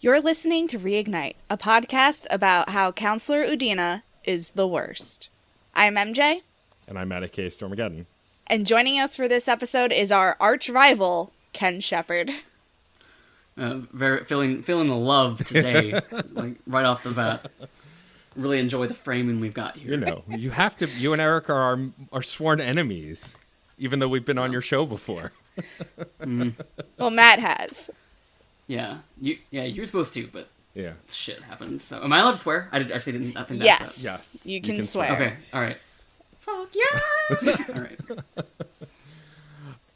You're listening to Reignite, a podcast about how Counselor Udina is the worst. I'm MJ. And I'm Matt A.K. Stormageddon. And joining us for this episode is our arch rival, Ken Shepard. Feeling the love today, like right off the bat. Really enjoy the framing we've got here. You know, you and Eric are our sworn enemies, even though we've been on your show before. Well, Matt has. Yeah, you're supposed to, but yeah, shit happened. So, am I allowed to swear? I think that's yes. Yes, you can swear. Okay, all right. Fuck yeah! All right.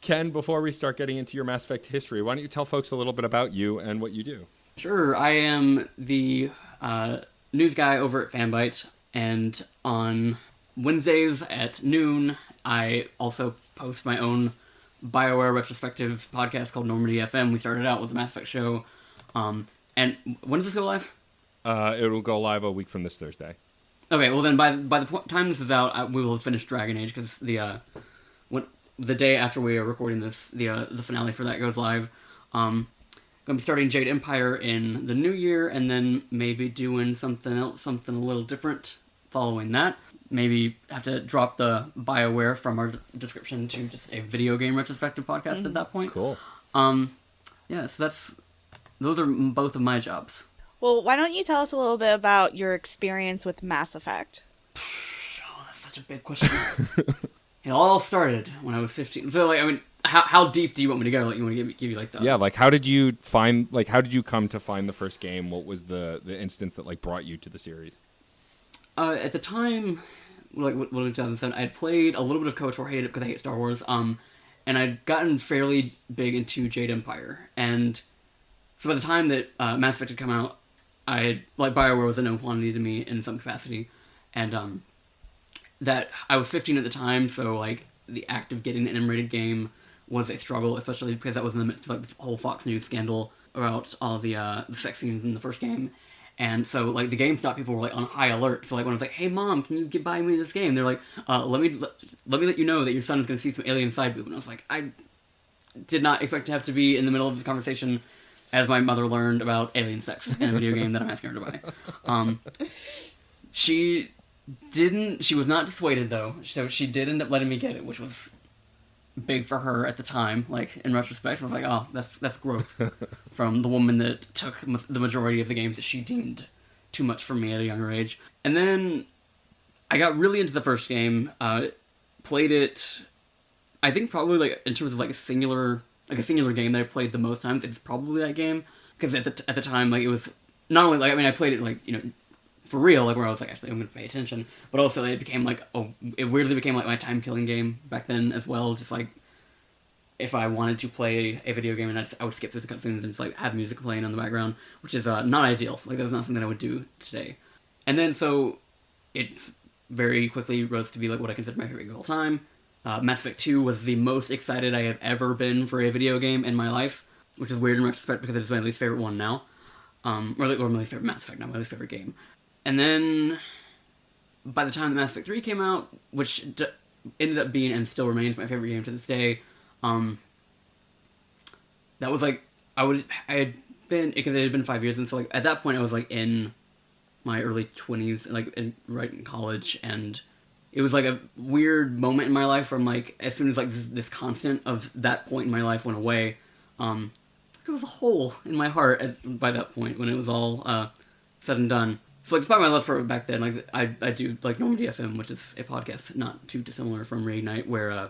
Ken, before we start getting into your Mass Effect history, why don't you tell folks a little bit about you and what you do? Sure, I am the news guy over at Fanbyte, and on Wednesdays at noon, I also post my own BioWare retrospective podcast called Normandy FM. We started out with a Mass Effect show. And when does this go live? It'll go live a week from this Thursday. Okay, well then by the time this is out, we will have finished Dragon Age, because the day after we are recording this, the finale for that goes live. Going to be starting Jade Empire in the new year, and then maybe doing something else, something a little different following that. Maybe have to drop the BioWare from our description to just a video game retrospective podcast at that point. Cool. Yeah, so those are both of my jobs. Well, why don't you tell us a little bit about your experience with Mass Effect? Oh, that's such a big question. It all started when I was 15. So, how deep do you want me to go? You want to give you the... Yeah, how did you come to find the first game? What was the instance that brought you to the series? At the time, in 2007, I had played a little bit of KOTOR, hated it because I hate Star Wars, and I'd gotten fairly big into Jade Empire, and so by the time that Mass Effect had come out, BioWare was a known quantity to me in some capacity, and that I was 15 at the time, so the act of getting an M-rated game was a struggle, especially because that was in the midst of the whole Fox News scandal about all the sex scenes in the first game. And so, the GameStop people were, on high alert. So, when I was like, hey, Mom, can you buy me this game? They're like, let me let you know that your son is going to see some alien side boob. And I was like, I did not expect to have to be in the middle of this conversation as my mother learned about alien sex in a video game that I'm asking her to buy. She was not dissuaded, though. So, she did end up letting me get it, which was big for her at the time. In retrospect, I was like, oh, that's growth from the woman that took the majority of the games that she deemed too much for me at a younger age. And then I got really into the first game, played it, I think probably in terms of a singular game that I played the most times, it's probably that game, because at the time, it was not only, I played it for real, where I was actually, I'm going to pay attention, but also it became it weirdly became my time-killing game back then as well, just if I wanted to play a video game, and I would skip through the cutscenes and just have music playing on the background, which is not ideal, that was not something that I would do today. And then, so, it very quickly rose to be what I consider my favorite game of all time. Mass Effect 2 was the most excited I have ever been for a video game in my life, which is weird in retrospect because it is my least favorite one now. Or my least favorite Mass Effect, not my least favorite game. And then, by the time Mass Effect 3 came out, which ended up being and still remains my favorite game to this day, that was I had been, because it had been 5 years, and so at that point I was in my early 20s, right in college, and it was a weird moment in my life where as soon as this constant of that point in my life went away, there was a hole in my heart by that point when it was all said and done. So, despite my love for it back then, I do Normandy FM, which is a podcast not too dissimilar from Reignite, where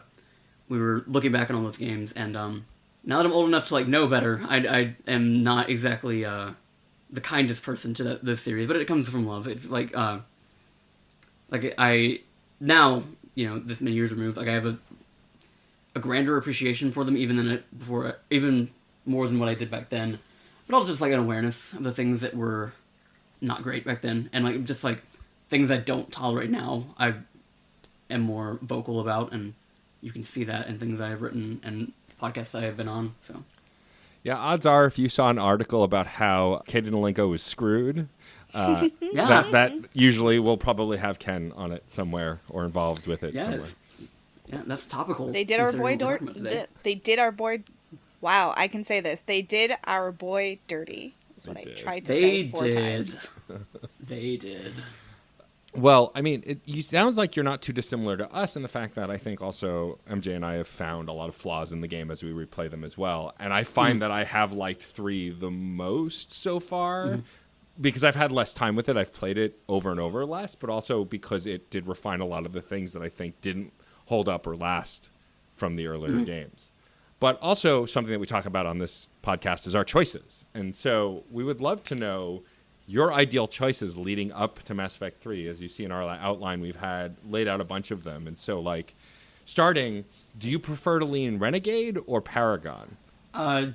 we were looking back on all those games, and now that I'm old enough to know better, I am not exactly the kindest person to this series, but it comes from love. It's I now, this many years removed, I have a grander appreciation for them even more than what I did back then, but also just an awareness of the things that were not great back then, and things I don't tolerate now, I am more vocal about, and you can see that in things I have written and podcasts I have been on. So, yeah, odds are if you saw an article about how Kate and Alinko was screwed, that usually will probably have Ken on it somewhere or involved with it somewhere. Yeah, that's topical. They did our boy They did our boy. Wow, I can say this. They did our boy dirty. is what They I did. tried to They say 4 did. times. They did. Well, I mean, you sounds like you're not too dissimilar to us in the fact that I think also MJ and I have found a lot of flaws in the game as we replay them as well. And I find that I have liked 3 the most so far because I've had less time with it. I've played it over and over less, but also because it did refine a lot of the things that I think didn't hold up or last from the earlier games. But also something that we talk about on this podcast is our choices. And so we would love to know your ideal choices leading up to Mass Effect 3. As you see in our outline, we've had laid out a bunch of them. And so, like, starting, do you prefer to lean Renegade or Paragon?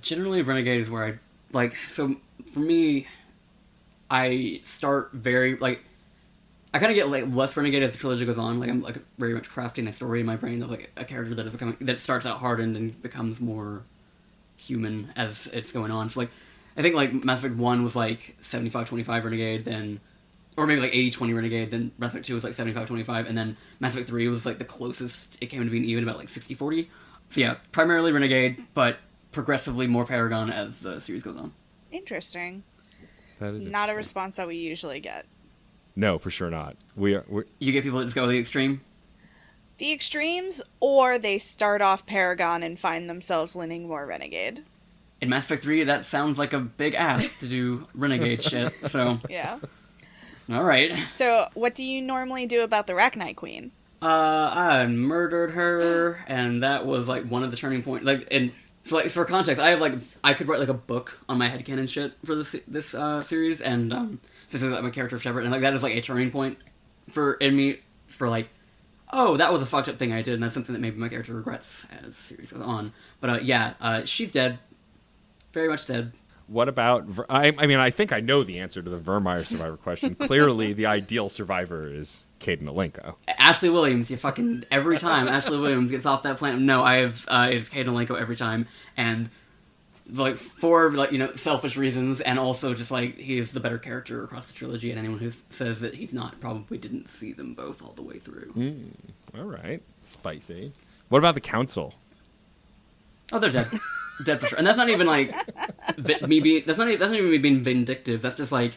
Generally, Renegade is where I, like, so for me, I start very, like, I kind of get, like, less Renegade as the trilogy goes on. Like, I'm, like, very much crafting a story in my brain of, like, a character that is becoming, that starts out hardened and becomes more human as it's going on. So, like, I think, like, Mass Effect 1 was, like, 75-25 Renegade, then... Or maybe, like, 80-20 Renegade, then Mass Effect 2 was, like, 75-25, and then Mass Effect 3 was, like, the closest it came to being even, about, like, 60-40. So, yeah, primarily Renegade, but progressively more Paragon as the series goes on. Interesting. That is It's not a response that we usually get. No, for sure not. We're You get people that just go to the extreme? The extremes, or they start off Paragon and find themselves leaning more Renegade. In Mass Effect 3, that sounds like a big ask to do Renegade shit, so... Yeah. Alright. So, what do you normally do about the Arachnite Queen? I murdered her, and that was, like, one of the turning points. Like, and so, like, for context, I have, like, I could write, like, a book on my headcanon shit for this series, and, specifically, like, my character Shepard, and, like, that is, like, a turning point in me, for, like, oh, that was a fucked up thing I did, and that's something that maybe my character regrets as the series goes on. But, she's dead. Very much dead. What about... I mean, I think I know the answer to the Vermeer survivor question. Clearly, the ideal survivor is Kaidan Alenko. Ashley Williams, you fucking... Every time Ashley Williams gets off that planet... No, it's Kaidan Alenko every time. And, like, for, like, you know, selfish reasons, and also just, like, he's the better character across the trilogy, and anyone who says that he's not probably didn't see them both all the way through. All right. Spicy. What about the Council? Oh, they're dead. Dead for sure. And that's not even, like, that's not even me being vindictive. That's just, like,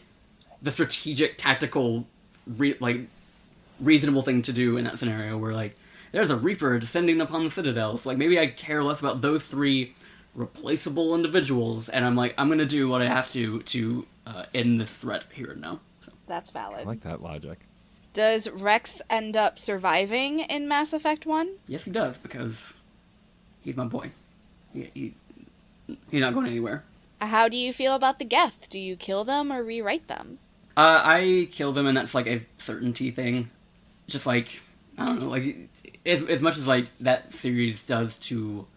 the strategic, tactical, reasonable thing to do in that scenario where, like, there's a Reaper descending upon the Citadel. So, like, maybe I care less about those 3 replaceable individuals, and I'm like, I'm gonna do what I have to end this threat here and now. So. That's valid. I like that logic. Does Rex end up surviving in Mass Effect 1? Yes, he does, because he's my boy. He's not going anywhere. How do you feel about the Geth? Do you kill them or rewrite them? I kill them, and that's, like, a certainty thing. Just, like, I don't know, like, as much as, like, that series does to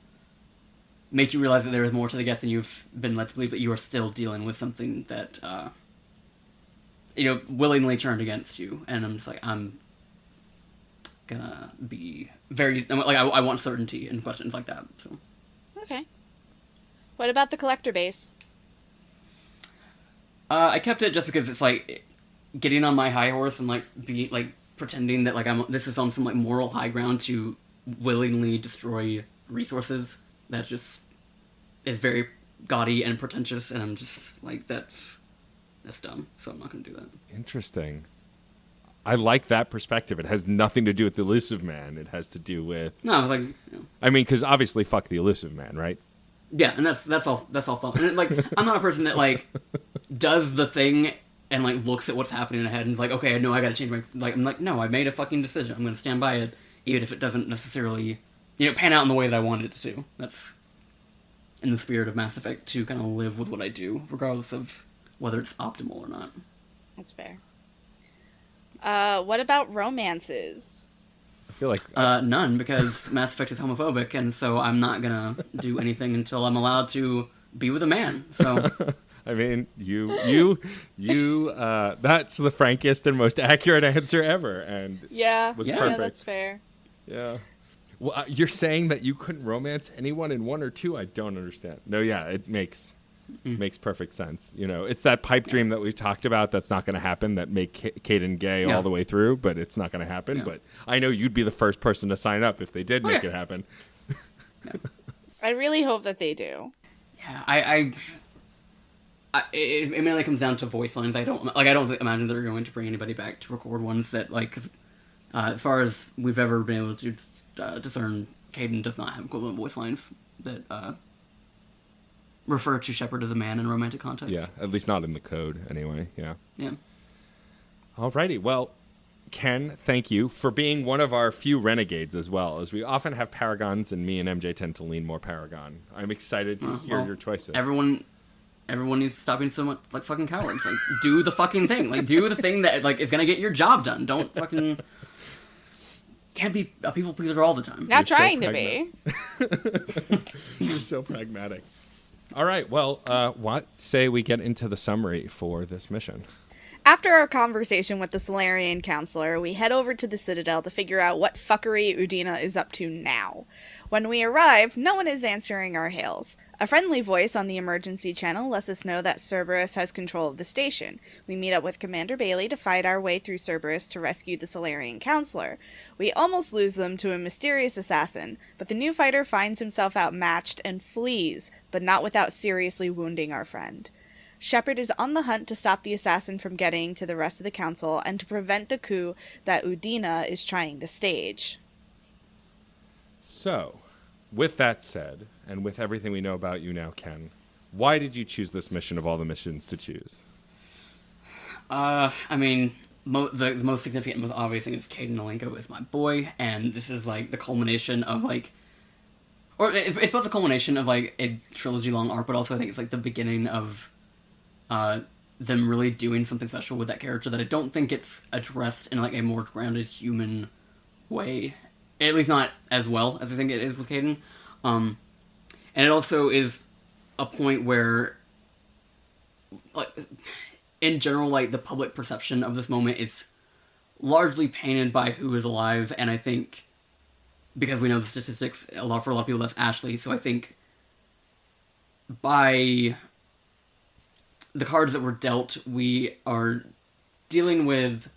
make you realize that there is more to the Geth than you've been led to believe, that you are still dealing with something that, willingly turned against you. And I'm just like, I'm gonna be very... I want certainty in questions like that, so... Okay. What about the collector base? I kept it just because it's, like, getting on my high horse and, like, pretending that, like, this is on some, like, moral high ground to willingly destroy resources. That just is very gaudy and pretentious, and I'm just, like, that's dumb, so I'm not gonna do that. Interesting. I like that perspective. It has nothing to do with the Elusive Man. It has to do with... No, like... I mean, because obviously fuck the Elusive Man, right? Yeah, and that's all fun. And, like, I'm not a person that, like, does the thing and, like, looks at what's happening ahead and is like, okay, I know I gotta change my... Like, I'm like, no, I made a fucking decision. I'm gonna stand by it, even if it doesn't necessarily, pan out in the way that I wanted it to. That's in the spirit of Mass Effect, to kind of live with what I do, regardless of whether it's optimal or not. That's fair. What about romances? I feel like... None, because Mass Effect is homophobic, and so I'm not gonna do anything until I'm allowed to be with a man, so... I mean, that's the frankest and most accurate answer ever, and was perfect. Yeah, that's fair. Yeah. Well, you're saying that you couldn't romance anyone in 1 or 2? I don't understand. No, yeah, it makes perfect sense. It's that pipe dream that we talked about that's not going to happen, that make Kaidan gay all the way through, but it's not going to happen. Yeah. But I know you'd be the first person to sign up if they did make it happen. I really hope that they do. Yeah, it mainly comes down to voice lines. I don't imagine they're going to bring anybody back to record ones that, like, 'cause, as far as we've ever been able to discern, Caden does not have equivalent voice lines that refer to Shepard as a man in romantic context. Yeah, at least not in the code, anyway. Yeah. Yeah. Alrighty, well, Ken, thank you for being one of our few renegades as well, as we often have Paragons, and me and MJ tend to lean more Paragon. I'm excited to hear your choices. Everyone needs to stop being so much like fucking cowards. Like, do the fucking thing. Like, do the thing that, like, is gonna get your job done. Don't fucking... Can't be a people pleaser all the time. Not trying to be. You're so pragmatic. All right, well, what say we get into the summary for this mission? After our conversation with the Solarian counselor, we head over to the Citadel to figure out what fuckery Udina is up to now. When we arrive, no one is answering our hails. A friendly voice on the emergency channel lets us know that Cerberus has control of the station. We meet up with Commander Bailey to fight our way through Cerberus to rescue the Solarian counselor. We almost lose them to a mysterious assassin, but the new fighter finds himself outmatched and flees, but not without seriously wounding our friend. Shepard is on the hunt to stop the assassin from getting to the rest of the council and to prevent the coup that Udina is trying to stage. So, with that said, and with everything we know about you now, Ken, why did you choose this mission of all the missions to choose? I mean, the most significant, most obvious thing is Caden Alenko is my boy, and this is, like, the culmination of, like... Or it's both the culmination of, like, a trilogy-long arc, but also I think it's, like, the beginning of... them really doing something special with that character that I don't think it's addressed in, like, a more grounded human way. At least not as well as I think it is with Caden. And it also is a point where, like, in general, like, the public perception of this moment is largely painted by who is alive, and I think, because we know the statistics, for a lot of people, that's Ashley, so I think by the cards that were dealt, we are dealing with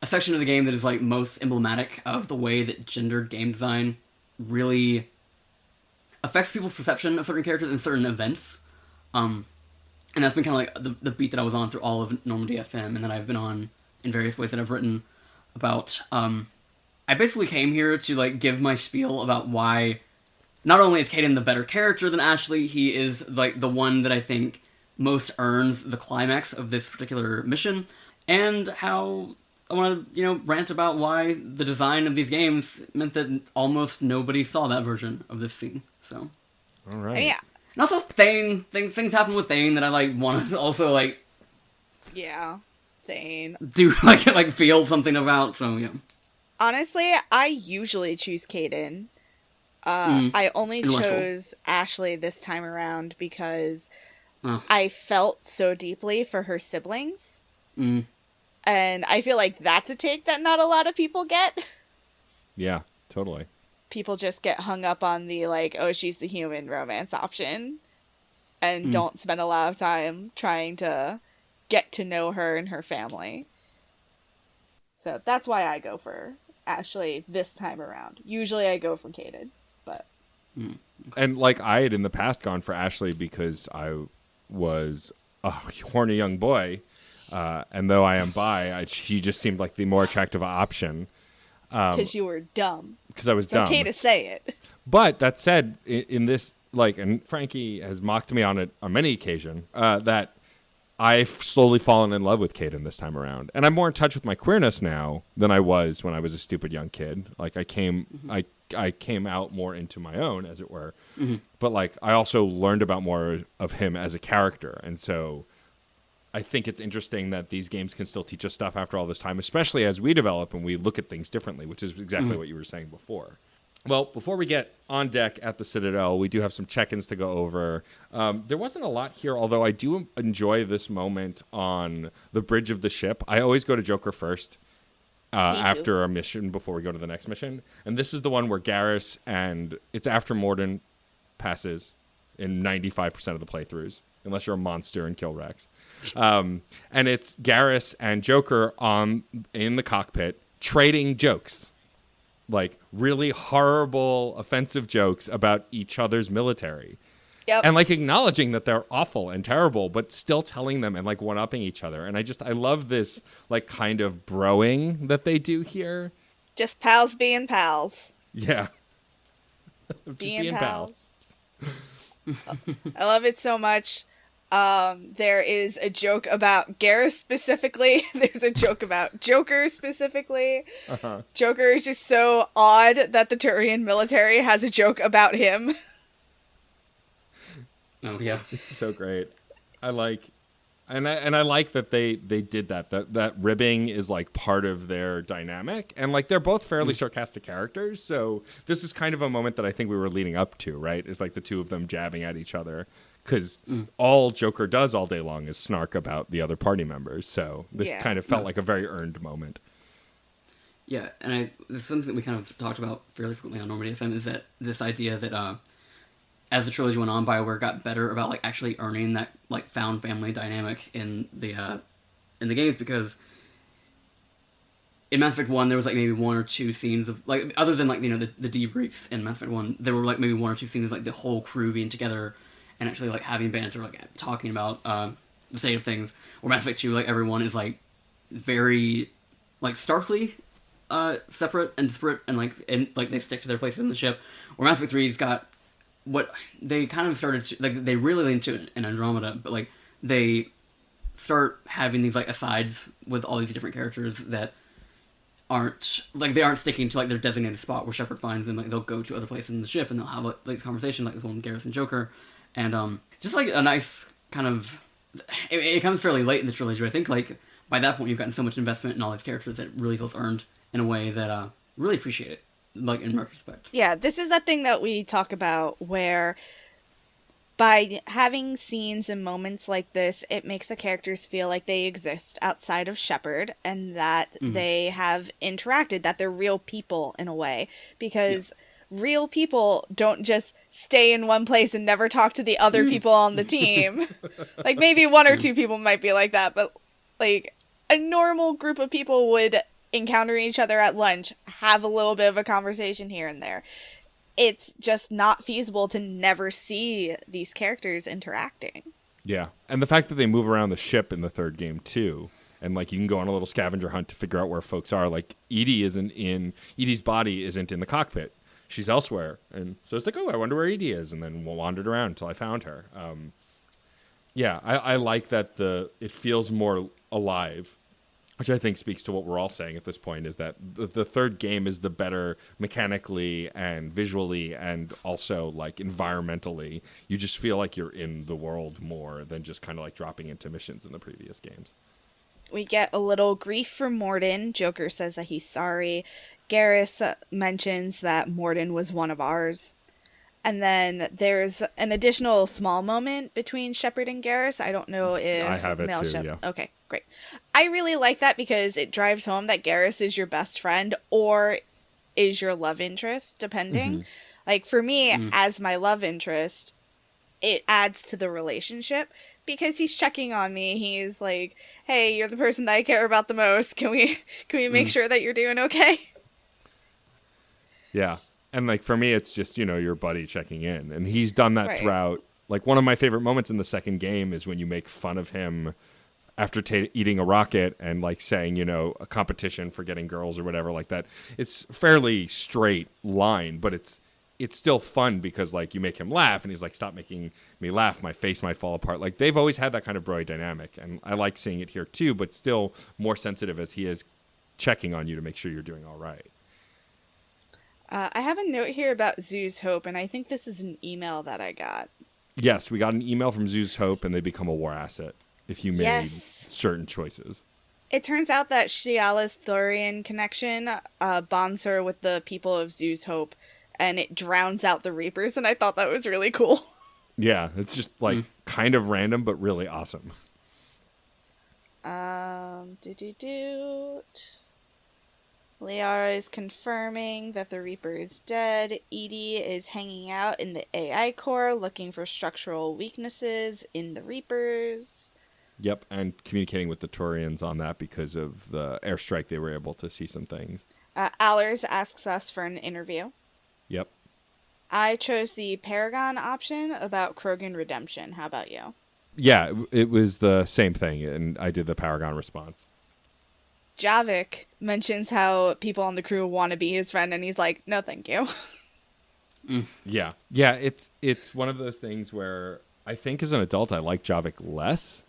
a section of the game that is, like, most emblematic of the way that gendered game design really affects people's perception of certain characters and certain events. And that's been kind of like the beat that I was on through all of Normandy FM, and that I've been on in various ways that I've written about. I basically came here to, like, give my spiel about why not only is Caden the better character than Ashley, he is, like, the one that I think most earns the climax of this particular mission, and how I want to, rant about why the design of these games meant that almost nobody saw that version of this scene. So, all right, yeah. And also Thane, things happen with Thane that I, like, want to also, like, Thane, do like feel something about. So yeah. Honestly, I usually choose Caden. I only chose Ashley this time around because I felt so deeply for her siblings. And I feel like that's a take that not a lot of people get. Yeah, totally. People just get hung up on the, like, oh, she's the human romance option. And don't spend a lot of time trying to get to know her and her family. So that's why I go for Ashley this time around. Usually I go for Caden, but... Okay. And, like, I had in the past gone for Ashley because I was a horny young boy. And though I am bi, she just seemed like the more attractive option. Because you were dumb. Because I was dumb. It's okay to say it. But that said, in this, like, and Frankie has mocked me on it on many occasions, that I've slowly fallen in love with Caden this time around. And I'm more in touch with my queerness now than I was when I was a stupid young kid. Like, I came out more into my own, as it were. But, like, I also learned about more of him as a character. And so I think it's interesting that these games can still teach us stuff after all this time, especially as we develop and we look at things differently, which is exactly what you were saying before. Well, before we get on deck at the Citadel, we do have some check-ins to go over. There wasn't a lot here, although I do enjoy this moment on the bridge of the ship. I always go to Joker first after a mission before we go to the next mission. And this is the one where Garrus, and it's after Morden passes in 95% of the playthroughs, unless you're a monster and kill Rex. And it's Garrus and Joker in the cockpit trading jokes. Like, really horrible, offensive jokes about each other's military. Yep. And like acknowledging that they're awful and terrible, but still telling them and like one-upping each other. And I love this like kind of broing that they do here. Just pals being pals. Yeah. Just being pals. I love it so much. There is a joke about Garrus specifically. There's a joke about Joker specifically. Uh-huh. Joker is just so odd that the Turian military has a joke about him. Oh yeah, it's so great. I like that they did that. That ribbing is like part of their dynamic, and like they're both fairly sarcastic characters. So this is kind of a moment that I think we were leading up to, right? It's like the two of them jabbing at each other, because all Joker does all day long is snark about the other party members. So this kind of felt like a very earned moment. Yeah, and there's something that we kind of talked about fairly frequently on Normandy FM is that this idea that as the trilogy went on, BioWare got better about like actually earning that like found family dynamic in the games, because in Mass Effect 1 there was like maybe one or two scenes of like, other than like, you know, the debriefs in Mass Effect 1, there were like maybe one or two scenes of like the whole crew being together and actually like having banter, like talking about the state of things. Or Mass Effect 2, like everyone is like very like starkly separate and disparate, and like they stick to their places in the ship. Or Mass Effect 3's got what they kind of started to, like, they really lean to in Andromeda, but like they start having these like asides with all these different characters that aren't sticking to like their designated spot where Shepard finds them. Like they'll go to other places in the ship and they'll have like this conversation, like this one with Garrus and Joker, and just like a nice kind of it comes fairly late in the trilogy, but I think like by that point you've gotten so much investment in all these characters that it really feels earned in a way that really appreciate it, like in retrospect. Yeah, this is that thing that we talk about where by having scenes and moments like this, it makes the characters feel like they exist outside of Shepard and that they have interacted, that they're real people in a way, because real people don't just stay in one place and never talk to the other people on the team. Like maybe one or two people might be like that, but like a normal group of people would encounter each other at lunch, have a little bit of a conversation here and there. It's just not feasible to never see these characters interacting. Yeah, and the fact that they move around the ship in the third game too, and like you can go on a little scavenger hunt to figure out where folks are. Like Edie's body isn't in the cockpit; she's elsewhere, and so it's like, oh, I wonder where Edie is, and then we wandered around until I found her. Yeah, I like that it feels more alive, which I think speaks to what we're all saying at this point, is that the third game is the better mechanically and visually and also like environmentally. You just feel like you're in the world more than just kind of like dropping into missions in the previous games. We get a little grief from Mordin. Joker says that he's sorry. Garrus mentions that Mordin was one of ours. And then there's an additional small moment between Shepard and Garrus. I don't know if I have it too, yeah. Okay, great. I really like that because it drives home that Garrus is your best friend or is your love interest, depending. Mm-hmm. Like for me, as my love interest, it adds to the relationship because he's checking on me. He's like, "Hey, you're the person that I care about the most. Can we make sure that you're doing okay?" Yeah. And, like, for me, it's just, you know, your buddy checking in. And he's done that throughout. Like, one of my favorite moments in the second game is when you make fun of him after eating a rocket and, like, saying, you know, a competition for getting girls or whatever like that. It's fairly straight line, but it's still fun because, like, you make him laugh. And he's like, stop making me laugh. My face might fall apart. Like, they've always had that kind of bro dynamic. And I like seeing it here, too, but still more sensitive as he is checking on you to make sure you're doing all right. I have a note here about Zoo's Hope, and I think this is an email that I got. Yes, we got an email from Zoo's Hope, and they become a war asset if you made certain choices. It turns out that Shiala's Thorian connection bonds her with the people of Zoo's Hope, and it drowns out the Reapers, and I thought that was really cool. Yeah, it's just, like, kind of random, but really awesome. Liara is confirming that the Reaper is dead. Edie is hanging out in the AI core looking for structural weaknesses in the Reapers. Yep, and communicating with the Turians on that because of the airstrike, they were able to see some things. Allers asks us for an interview. Yep. I chose the Paragon option about Krogan redemption. How about you? Yeah, it was the same thing, and I did the Paragon response. Javik mentions how people on the crew want to be his friend, and he's like, no, thank you. Yeah, it's one of those things where I think as an adult I like Javik less.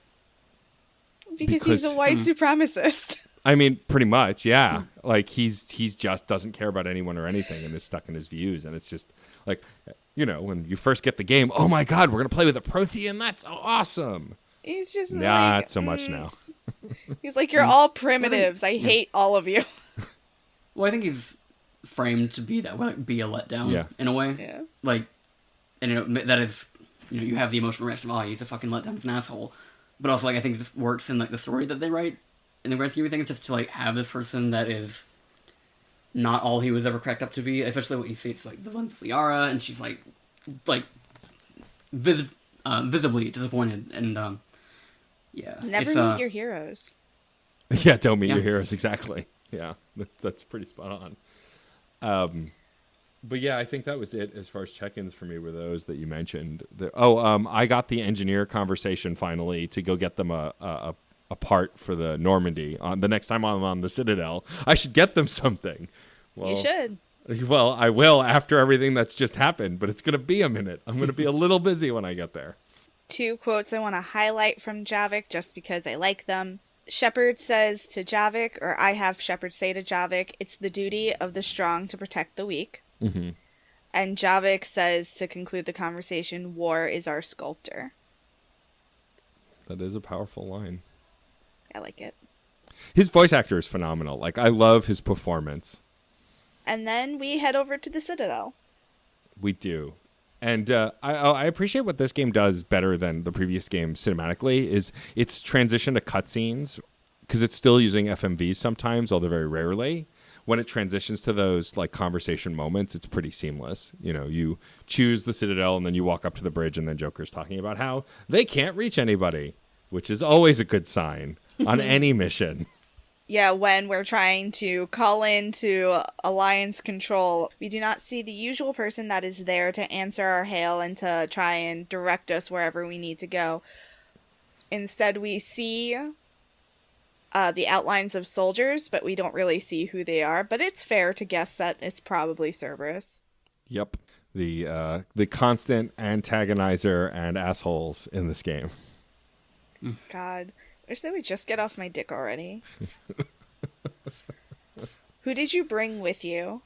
because he's a white supremacist. I mean, pretty much, yeah. Like he's just doesn't care about anyone or anything and is stuck in his views, and it's just like, you know, when you first get the game, oh my god, we're gonna play with a Prothean, that's awesome. He's just Not so much now. He's like, you're all primitives. I hate all of you. Well, I think he's framed to be that way, like, be a letdown in a way. Yeah. Like, and you know, that is, you know, you have the emotional reaction of, oh, he's a fucking letdown, he's an asshole. But also, like, I think it just works in, like, the story that they write. In the grand scheme of things, just to, like, have this person that is not all he was ever cracked up to be. Especially what you see, it's, like, the one with Liara, and she's, like visibly disappointed. And, yeah. Never meet your heroes. Yeah, don't meet your heroes, exactly. Yeah, that's pretty spot on. But yeah, I think that was it as far as check-ins for me were those that you mentioned. I got the engineer conversation finally to go get them a part for the Normandy. The next time I'm on the Citadel, I should get them something. Well, You should. Well, I will after everything that's just happened, but it's going to be a minute. I'm going to be a little busy when I get there. 2 quotes I want to highlight from Javik just because I like them. Shepard says to Javik, or I have Shepard say to Javik, it's the duty of the strong to protect the weak. Mm-hmm. And Javik says to conclude the conversation, war is our sculptor. That is a powerful line. I like it. His voice actor is phenomenal. Like, I love his performance. And then we head over to the Citadel. We do. And I appreciate what this game does better than the previous game cinematically is its transition to cutscenes, because it's still using FMVs sometimes, although very rarely. When it transitions to those like conversation moments, it's pretty seamless. You know, you choose the Citadel and then you walk up to the bridge and then Joker's talking about how they can't reach anybody, which is always a good sign on any mission. Yeah, when we're trying to call into Alliance Control, we do not see the usual person that is there to answer our hail and to try and direct us wherever we need to go. Instead, we see the outlines of soldiers, but we don't really see who they are. But it's fair to guess that it's probably Cerberus. Yep. The constant antagonizer and assholes in this game. God. Wish they would just get off my dick already. Who did you bring with you?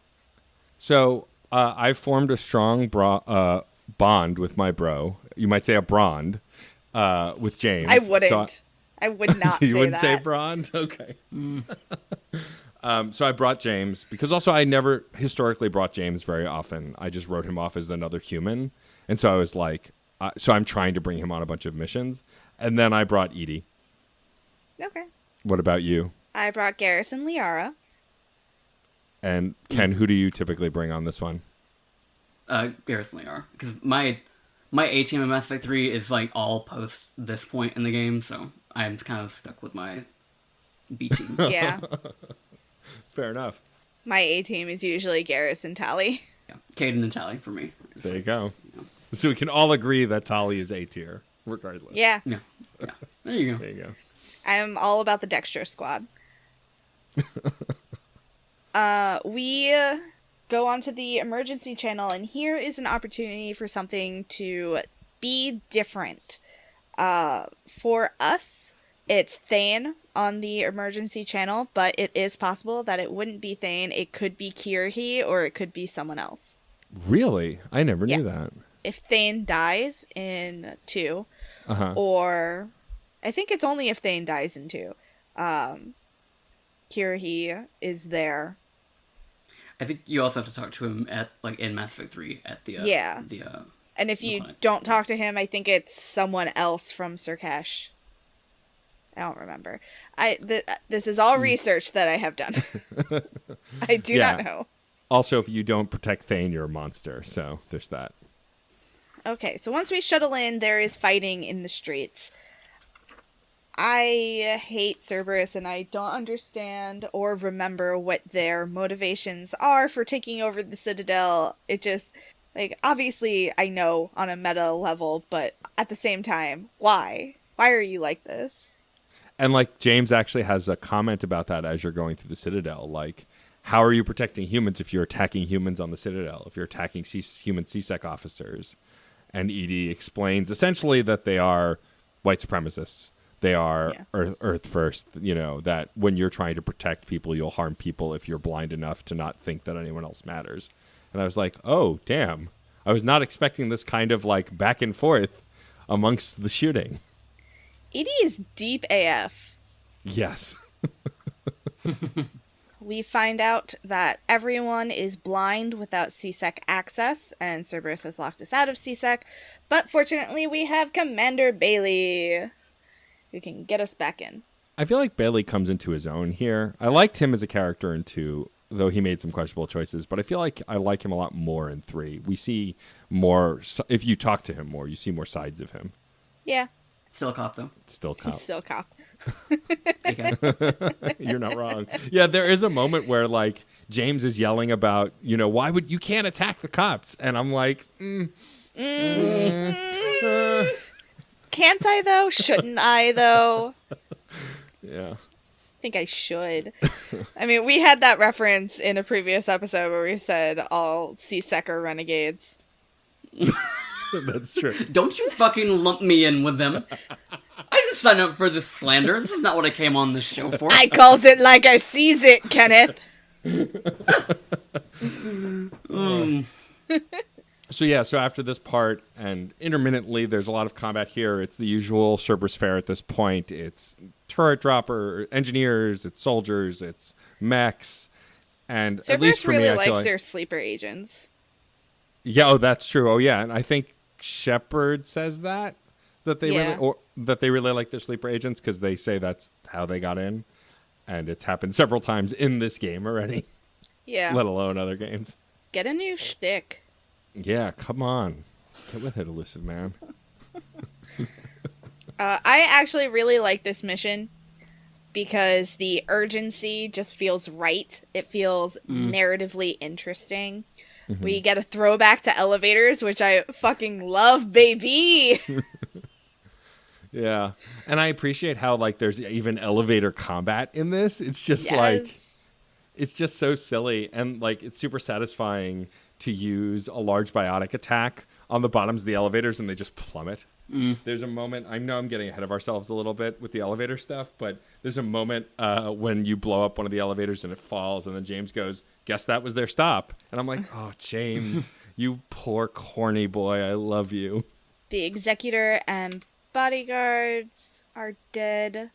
So I formed a strong bond with my bro. You might say a brond with James. I wouldn't. I would not you say wouldn't that. say brond? Okay. So I brought James because also I never historically brought James very often. I just wrote him off as another human. And so I was like, so I'm trying to bring him on a bunch of missions. And then I brought Edie. Okay. What about you? I brought Garrison Liara. And Ken, who do you typically bring on this one? Garrison Liara. Because my A team in Mass Effect 3 is like all post this point in the game, so I'm kind of stuck with my B team. Yeah. Fair enough. My A team is usually Garrison Tally. Yeah, Caden and Tally for me. There you go. So we can all agree that Tali is A tier, regardless. Yeah. Yeah. There you go. There you go. I'm all about the Dexter squad. We go onto the emergency channel, and here is an opportunity for something to be different. For us, it's Thane on the emergency channel, but it is possible that it wouldn't be Thane. It could be Kirhi, or it could be someone else. Really? I never knew that. If Thane dies in 2, Uh-huh. or I think it's only if Thane dies in 2, Kirhi is there. I think you also have to talk to him at like in Mass Effect 3 at the And if you don't talk to him, I think it's someone else from Surkesh. I don't remember. This is all research that I have done. I do not know. Also, if you don't protect Thane, you're a monster. So there's that. Okay, so once we shuttle in, there is fighting in the streets. I hate Cerberus, and I don't understand or remember what their motivations are for taking over the Citadel. It just... Like, obviously, I know on a meta level, but at the same time, why? Why are you like this? And, like, James actually has a comment about that as you're going through the Citadel. Like, how are you protecting humans if you're attacking humans on the Citadel, if you're attacking human CSEC officers? And Edie explains essentially that they are white supremacists. They are Earth first, you know, that when you're trying to protect people, you'll harm people if you're blind enough to not think that anyone else matters. And I was like, oh, damn. I was not expecting this kind of, like, back and forth amongst the shooting. Edie is deep AF. Yes. We find out that everyone is blind without CSEC access, and Cerberus has locked us out of CSEC. But fortunately, we have Commander Bailey, who can get us back in. I feel like Bailey comes into his own here. I liked him as a character in 2, though he made some questionable choices, but I feel like I like him a lot more in 3. We see more, if you talk to him more, you see more sides of him. Yeah. Still a cop, though. Still cop. He's still cop. Okay. You're not wrong. Yeah, there is a moment where, like, James is yelling about, you know, why would you can't attack the cops? And I'm like, Can't I, though? Shouldn't I, though? Yeah. I think I should. I mean, we had that reference in a previous episode where we said all CSEC are renegades. That's true. Don't you fucking lump me in with them. I didn't sign up for this slander. This is not what I came on this show for. I calls it like I sees it, Kenneth. So after this part, and intermittently, there's a lot of combat here. It's the usual Cerberus fare at this point. It's turret dropper, engineers, it's soldiers, it's mechs, and Cerberus at least for really me, I likes feel like their sleeper agents. yeah, oh, that's true. Oh, yeah, and I think Shepard says that they really like their sleeper agents because they say that's how they got in, and it's happened several times in this game already. Yeah. Let alone other games. Get a new shtick. Yeah, come on, get with it, Elusive Man. I actually really like this mission because the urgency just feels right. It feels narratively interesting. Mm-hmm. We get a throwback to elevators, which I fucking love, baby. Yeah, and I appreciate how, like, there's even elevator combat in this. It's just like, it's just so silly, and, like, it's super satisfying to use a large biotic attack on the bottoms of the elevators and they just plummet. There's a moment, I know I'm getting ahead of ourselves a little bit with the elevator stuff, but there's a moment when you blow up one of the elevators and it falls, and then James goes, guess that was their stop. And I'm like, oh, James, you poor corny boy, I love you. The Executor and bodyguards are dead.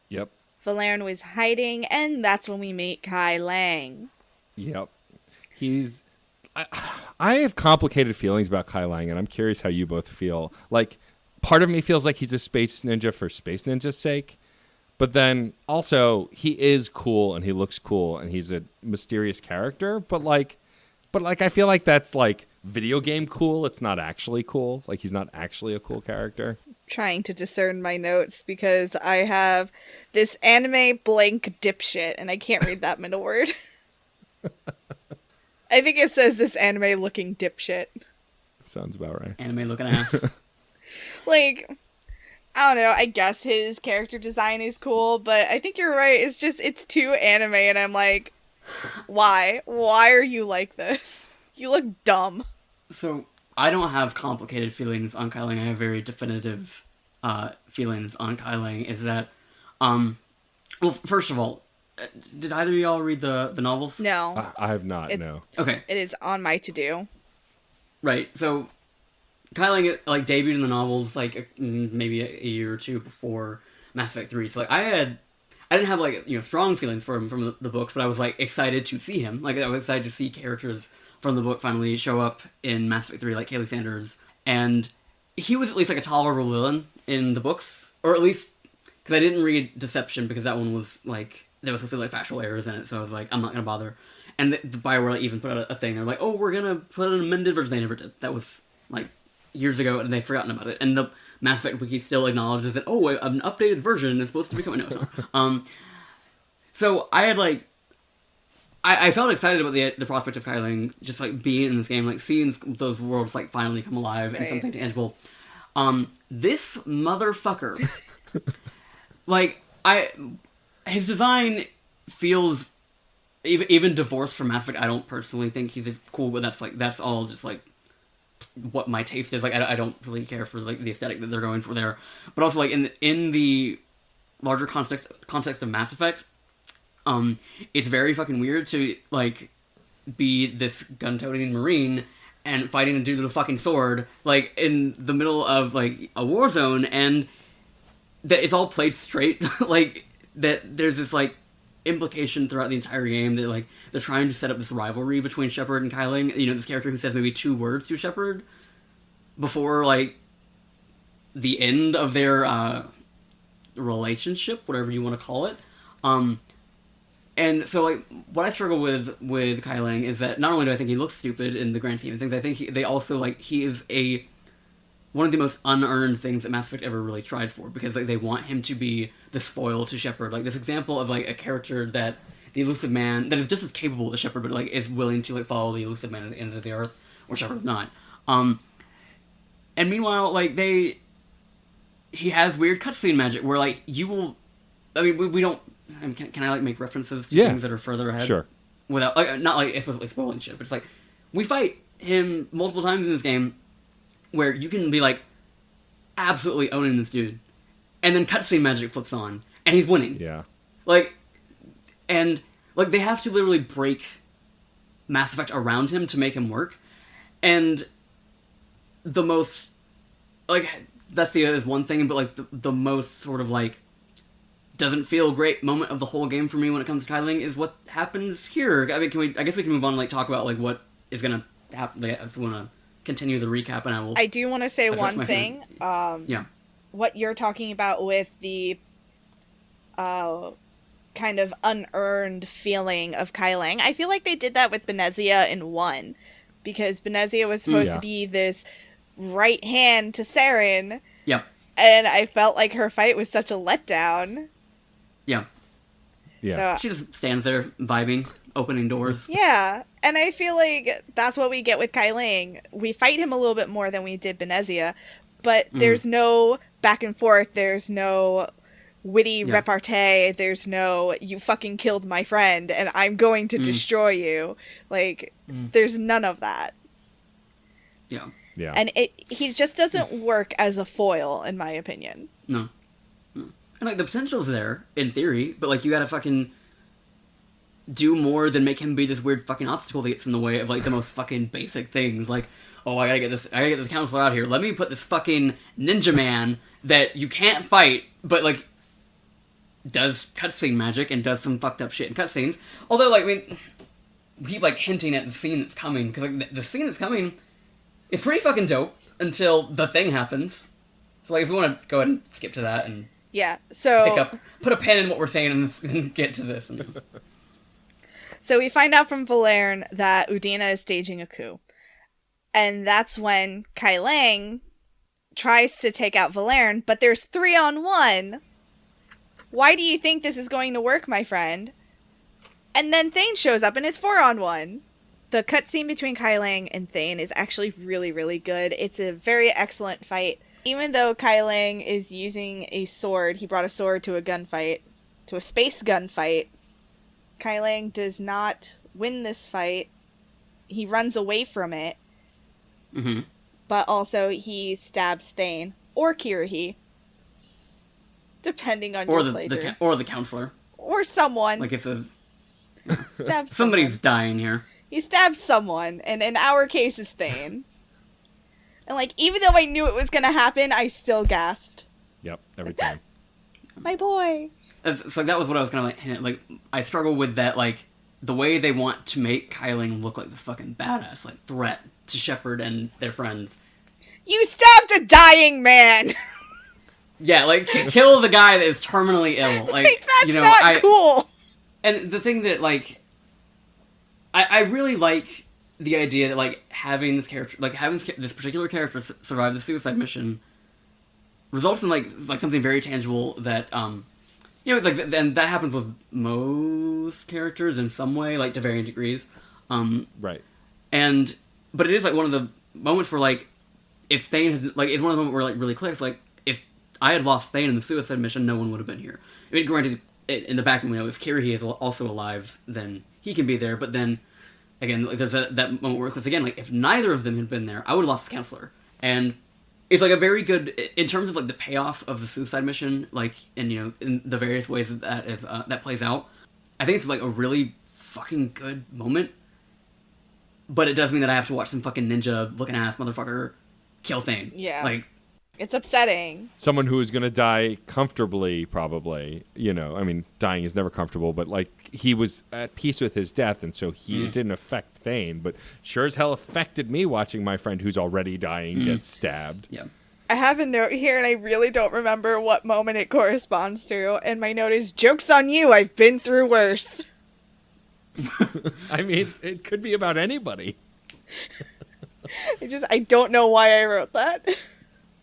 Yep. Valerian was hiding, and that's when we meet Kai Lang. Yep. I have complicated feelings about Kai Lang, and I'm curious how you both feel. Like, part of me feels like he's a space ninja for space ninja's sake, but then also he is cool and he looks cool and he's a mysterious character. But I feel like that's like video game cool. It's not actually cool. Like, he's not actually a cool character. Trying to discern my notes because I have this anime blank dipshit, and I can't read that middle word. I think it says this anime looking dipshit. Sounds about right. Anime looking ass. Like, I don't know, I guess his character design is cool, but I think you're right. It's too anime, and I'm like, why? Why are you like this? You look dumb. So, I don't have complicated feelings on Kai Lang. I have very definitive feelings on Kai Lang. Is that, well, first of all, did either of y'all read the novels? No. I have not, no. Okay. It is on my to-do. Right, so Kai Lang, like, debuted in the novels, like, maybe a year or two before Mass Effect 3. So, like, I didn't have, like, you know, strong feelings for him from the books, but I was, like, excited to see him. Like, I was excited to see characters from the book finally show up in Mass Effect 3, like Kaylee Sanders. And he was at least, like, a tolerable villain in the books. Or at least, because I didn't read Deception, because that one was, like, there was supposed to be, like, factual errors in it, so I was like, I'm not gonna bother. And the Bioware, like, even put out a thing. They're like, oh, we're gonna put an amended version. They never did. That was, like, years ago, and they've forgotten about it. And the Mass Effect wiki still acknowledges that, oh, an updated version is supposed to be coming out. So I had, like, I felt excited about the prospect of Kyling just like being in this game, like seeing those worlds like finally come alive and something tangible. This motherfucker, like his design feels even divorced from Mass Effect. I don't personally think he's cool, but that's all just like what my taste is. Like I don't really care for like the aesthetic that they're going for there, but also like in the larger context of Mass Effect, it's very fucking weird to like be this gun-toting Marine and fighting a dude with a fucking sword like in the middle of like a war zone, and that it's all played straight. Like that there's this like implication throughout the entire game that like they're trying to set up this rivalry between Shepard and Kyling. You know, this character who says maybe 2 words to Shepard before like the end of their relationship, whatever you want to call it. And so like what I struggle with Kyling is that not only do I think he looks stupid in the grand scheme of things, I think he is one of the most unearned things that Mass Effect ever really tried for, because like they want him to be this foil to Shepard, like this example of like a character that the Elusive Man that is just as capable as Shepard, but like is willing to like follow the Elusive Man at the ends of the earth, or Shepard is not. And meanwhile, like he has weird cutscene magic where like you will, I mean we don't. I mean, can I like make references to things that are further ahead? Sure. Without like not like explicitly spoiling shit, but it's like we fight him multiple times in this game where you can be like absolutely owning this dude, and then cutscene magic flips on and he's winning. Yeah. Like, and like they have to literally break Mass Effect around him to make him work, and the most like that's is one thing, but like the most sort of like doesn't feel great moment of the whole game for me when it comes to Kyling is what happens here. I mean, I guess we can move on and like talk about like what is gonna happen. Like, if we want to continue the recap, and I do want to say one thing. Yeah. What you're talking about with the kind of unearned feeling of Kyling, I feel like they did that with Benezia in 1, because Benezia was supposed to be this right hand to Saren. Yeah. And I felt like her fight was such a letdown. Yeah. Yeah. So, she just stands there vibing, opening doors. yeah. And I feel like that's what we get with Kyling. We fight him a little bit more than we did Benezia, but there's no back and forth. There's no witty repartee. There's no, you fucking killed my friend and I'm going to destroy you. Like, there's none of that. Yeah. Yeah. And he just doesn't work as a foil, in my opinion. No. And like the potential's there, in theory, but like you gotta fucking do more than make him be this weird fucking obstacle that gets in the way of like the most fucking basic things. Like, oh, I gotta get this counselor out here. Let me put this fucking ninja man that you can't fight, but like does cutscene magic and does some fucked up shit in cutscenes. Although, like, I mean, we keep like hinting at the scene that's coming, because like the scene that's coming is pretty fucking dope until the thing happens. So like, if we want to go ahead and skip to that and yeah, so put a pen in what we're saying and get to this. So we find out from Valerne that Udina is staging a coup. And that's when Kylang tries to take out Valerne, but there's 3-on-1. Why do you think this is going to work, my friend? And then Thane shows up and it's 4-on-1. The cutscene between Kylang and Thane is actually really, really good. It's a very excellent fight. Even though Kylang is using a sword, he brought a sword to a gunfight, to a space gunfight. Kylang does not win this fight. He runs away from it. Mm-hmm. But also he stabs Thane or Kirrahe, depending on your playthrough. Or the counselor. Or someone. Like if Stabs somebody's someone. dying here. He stabs someone, and in our case it's Thane. And like, even though I knew it was gonna happen, I still gasped. Yep, every time. My boy. So that was what I was gonna like hint. Like, I struggle with that, like, the way they want to make Kyling look like the fucking badass, like, threat to Shepard and their friends. You stabbed a dying man! Yeah, like, kill the guy that is terminally ill. Like, that's you know, not cool! And the thing that, like, I really like the idea that, like, having this character, like, having this particular character survive the suicide mission results in, like something very tangible that, You know, like, and that happens with most characters in some way, like, to varying degrees. Right. But it is, like, one of the moments where, like, if Thane had, like, it's one of the moments where, like, really clicks, like, if I had lost Thane in the suicide mission, no one would have been here. I mean, granted, in the back, if Kirihei is also alive, then he can be there, but then, again, like, there's that moment where, because again, like, if neither of them had been there, I would have lost the counselor. And it's, like, a very good, in terms of, like, the payoff of the suicide mission, like, and, you know, in the various ways that plays out, I think it's, like, a really fucking good moment. But it does mean that I have to watch some fucking ninja looking ass motherfucker kill Thane. Yeah. Like, it's upsetting. Someone who is going to die comfortably, probably. You know, I mean, dying is never comfortable, but, like, he was at peace with his death, and so it didn't affect Thane, but sure as hell affected me watching my friend who's already dying get stabbed. yeah. I have a note here, and I really don't remember what moment it corresponds to, and my note is, joke's on you, I've been through worse. I mean, it could be about anybody. I don't know why I wrote that.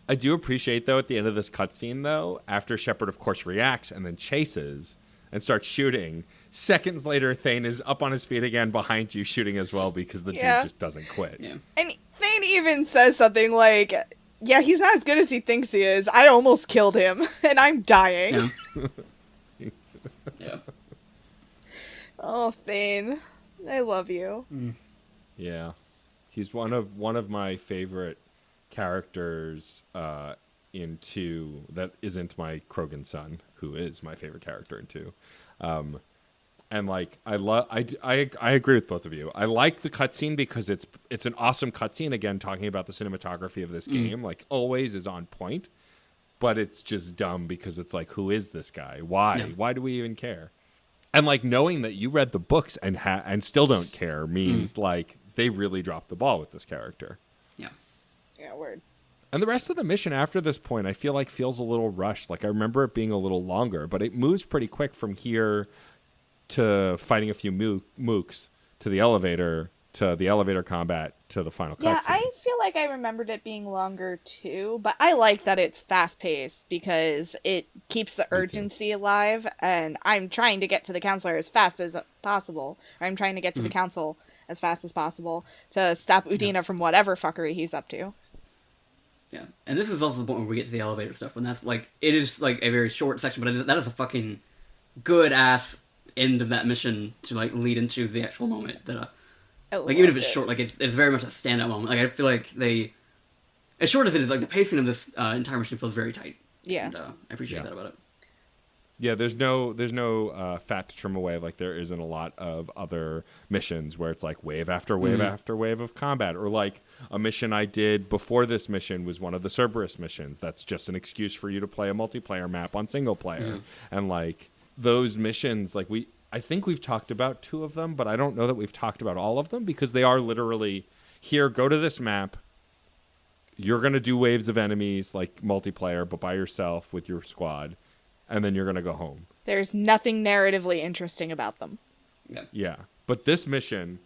I do appreciate, though, at the end of this cutscene, though, after Shepard, of course, reacts and then chases and starts shooting, seconds later, Thane is up on his feet again behind you shooting as well because the dude just doesn't quit. Yeah. And Thane even says something like, yeah, he's not as good as he thinks he is. I almost killed him, and I'm dying. Yeah. Yeah. Oh, Thane. I love you. Yeah. He's one of my favorite characters in 2 that isn't my Krogan son, who is my favorite character in 2. And like I agree with both of you. I like the cutscene because it's an awesome cutscene, again talking about the cinematography of this game, like always is on point, but it's just dumb because it's like, who is this guy? Why? Yeah. Why do we even care? And like knowing that you read the books and still don't care means like they really dropped the ball with this character. Yeah. Yeah, word. And the rest of the mission after this point, I feel like feels a little rushed. Like I remember it being a little longer, but it moves pretty quick from here to fighting a few mooks to the elevator combat to the final cutscene. Yeah, I feel like I remembered it being longer too, but I like that it's fast-paced because it keeps the urgency alive, and I'm trying to get to the counselor as fast as possible. Or I'm trying to get to the council as fast as possible to stop Udina from whatever fuckery he's up to. Yeah. And this is also the point where we get to the elevator stuff, when that's like, it is like a very short section, but that is a fucking good-ass end of that mission to like lead into the actual moment that like even if it's short, like it's very much a standout moment. Like I feel like they, as short as it is, like the pacing of this entire mission feels very tight. Yeah, and, I appreciate that about it. Yeah, there's no fat to trim away like there is in a lot of other missions where it's like wave after wave after wave of combat, or like a mission I did before this mission was one of the Cerberus missions. That's just an excuse for you to play a multiplayer map on single player, and like those missions, like I think we've talked about 2 of them, but I don't know that we've talked about all of them because they are literally, here, go to this map. You're going to do waves of enemies like multiplayer, but by yourself with your squad, and then you're going to go home. There's nothing narratively interesting about them. Yeah. But this mission,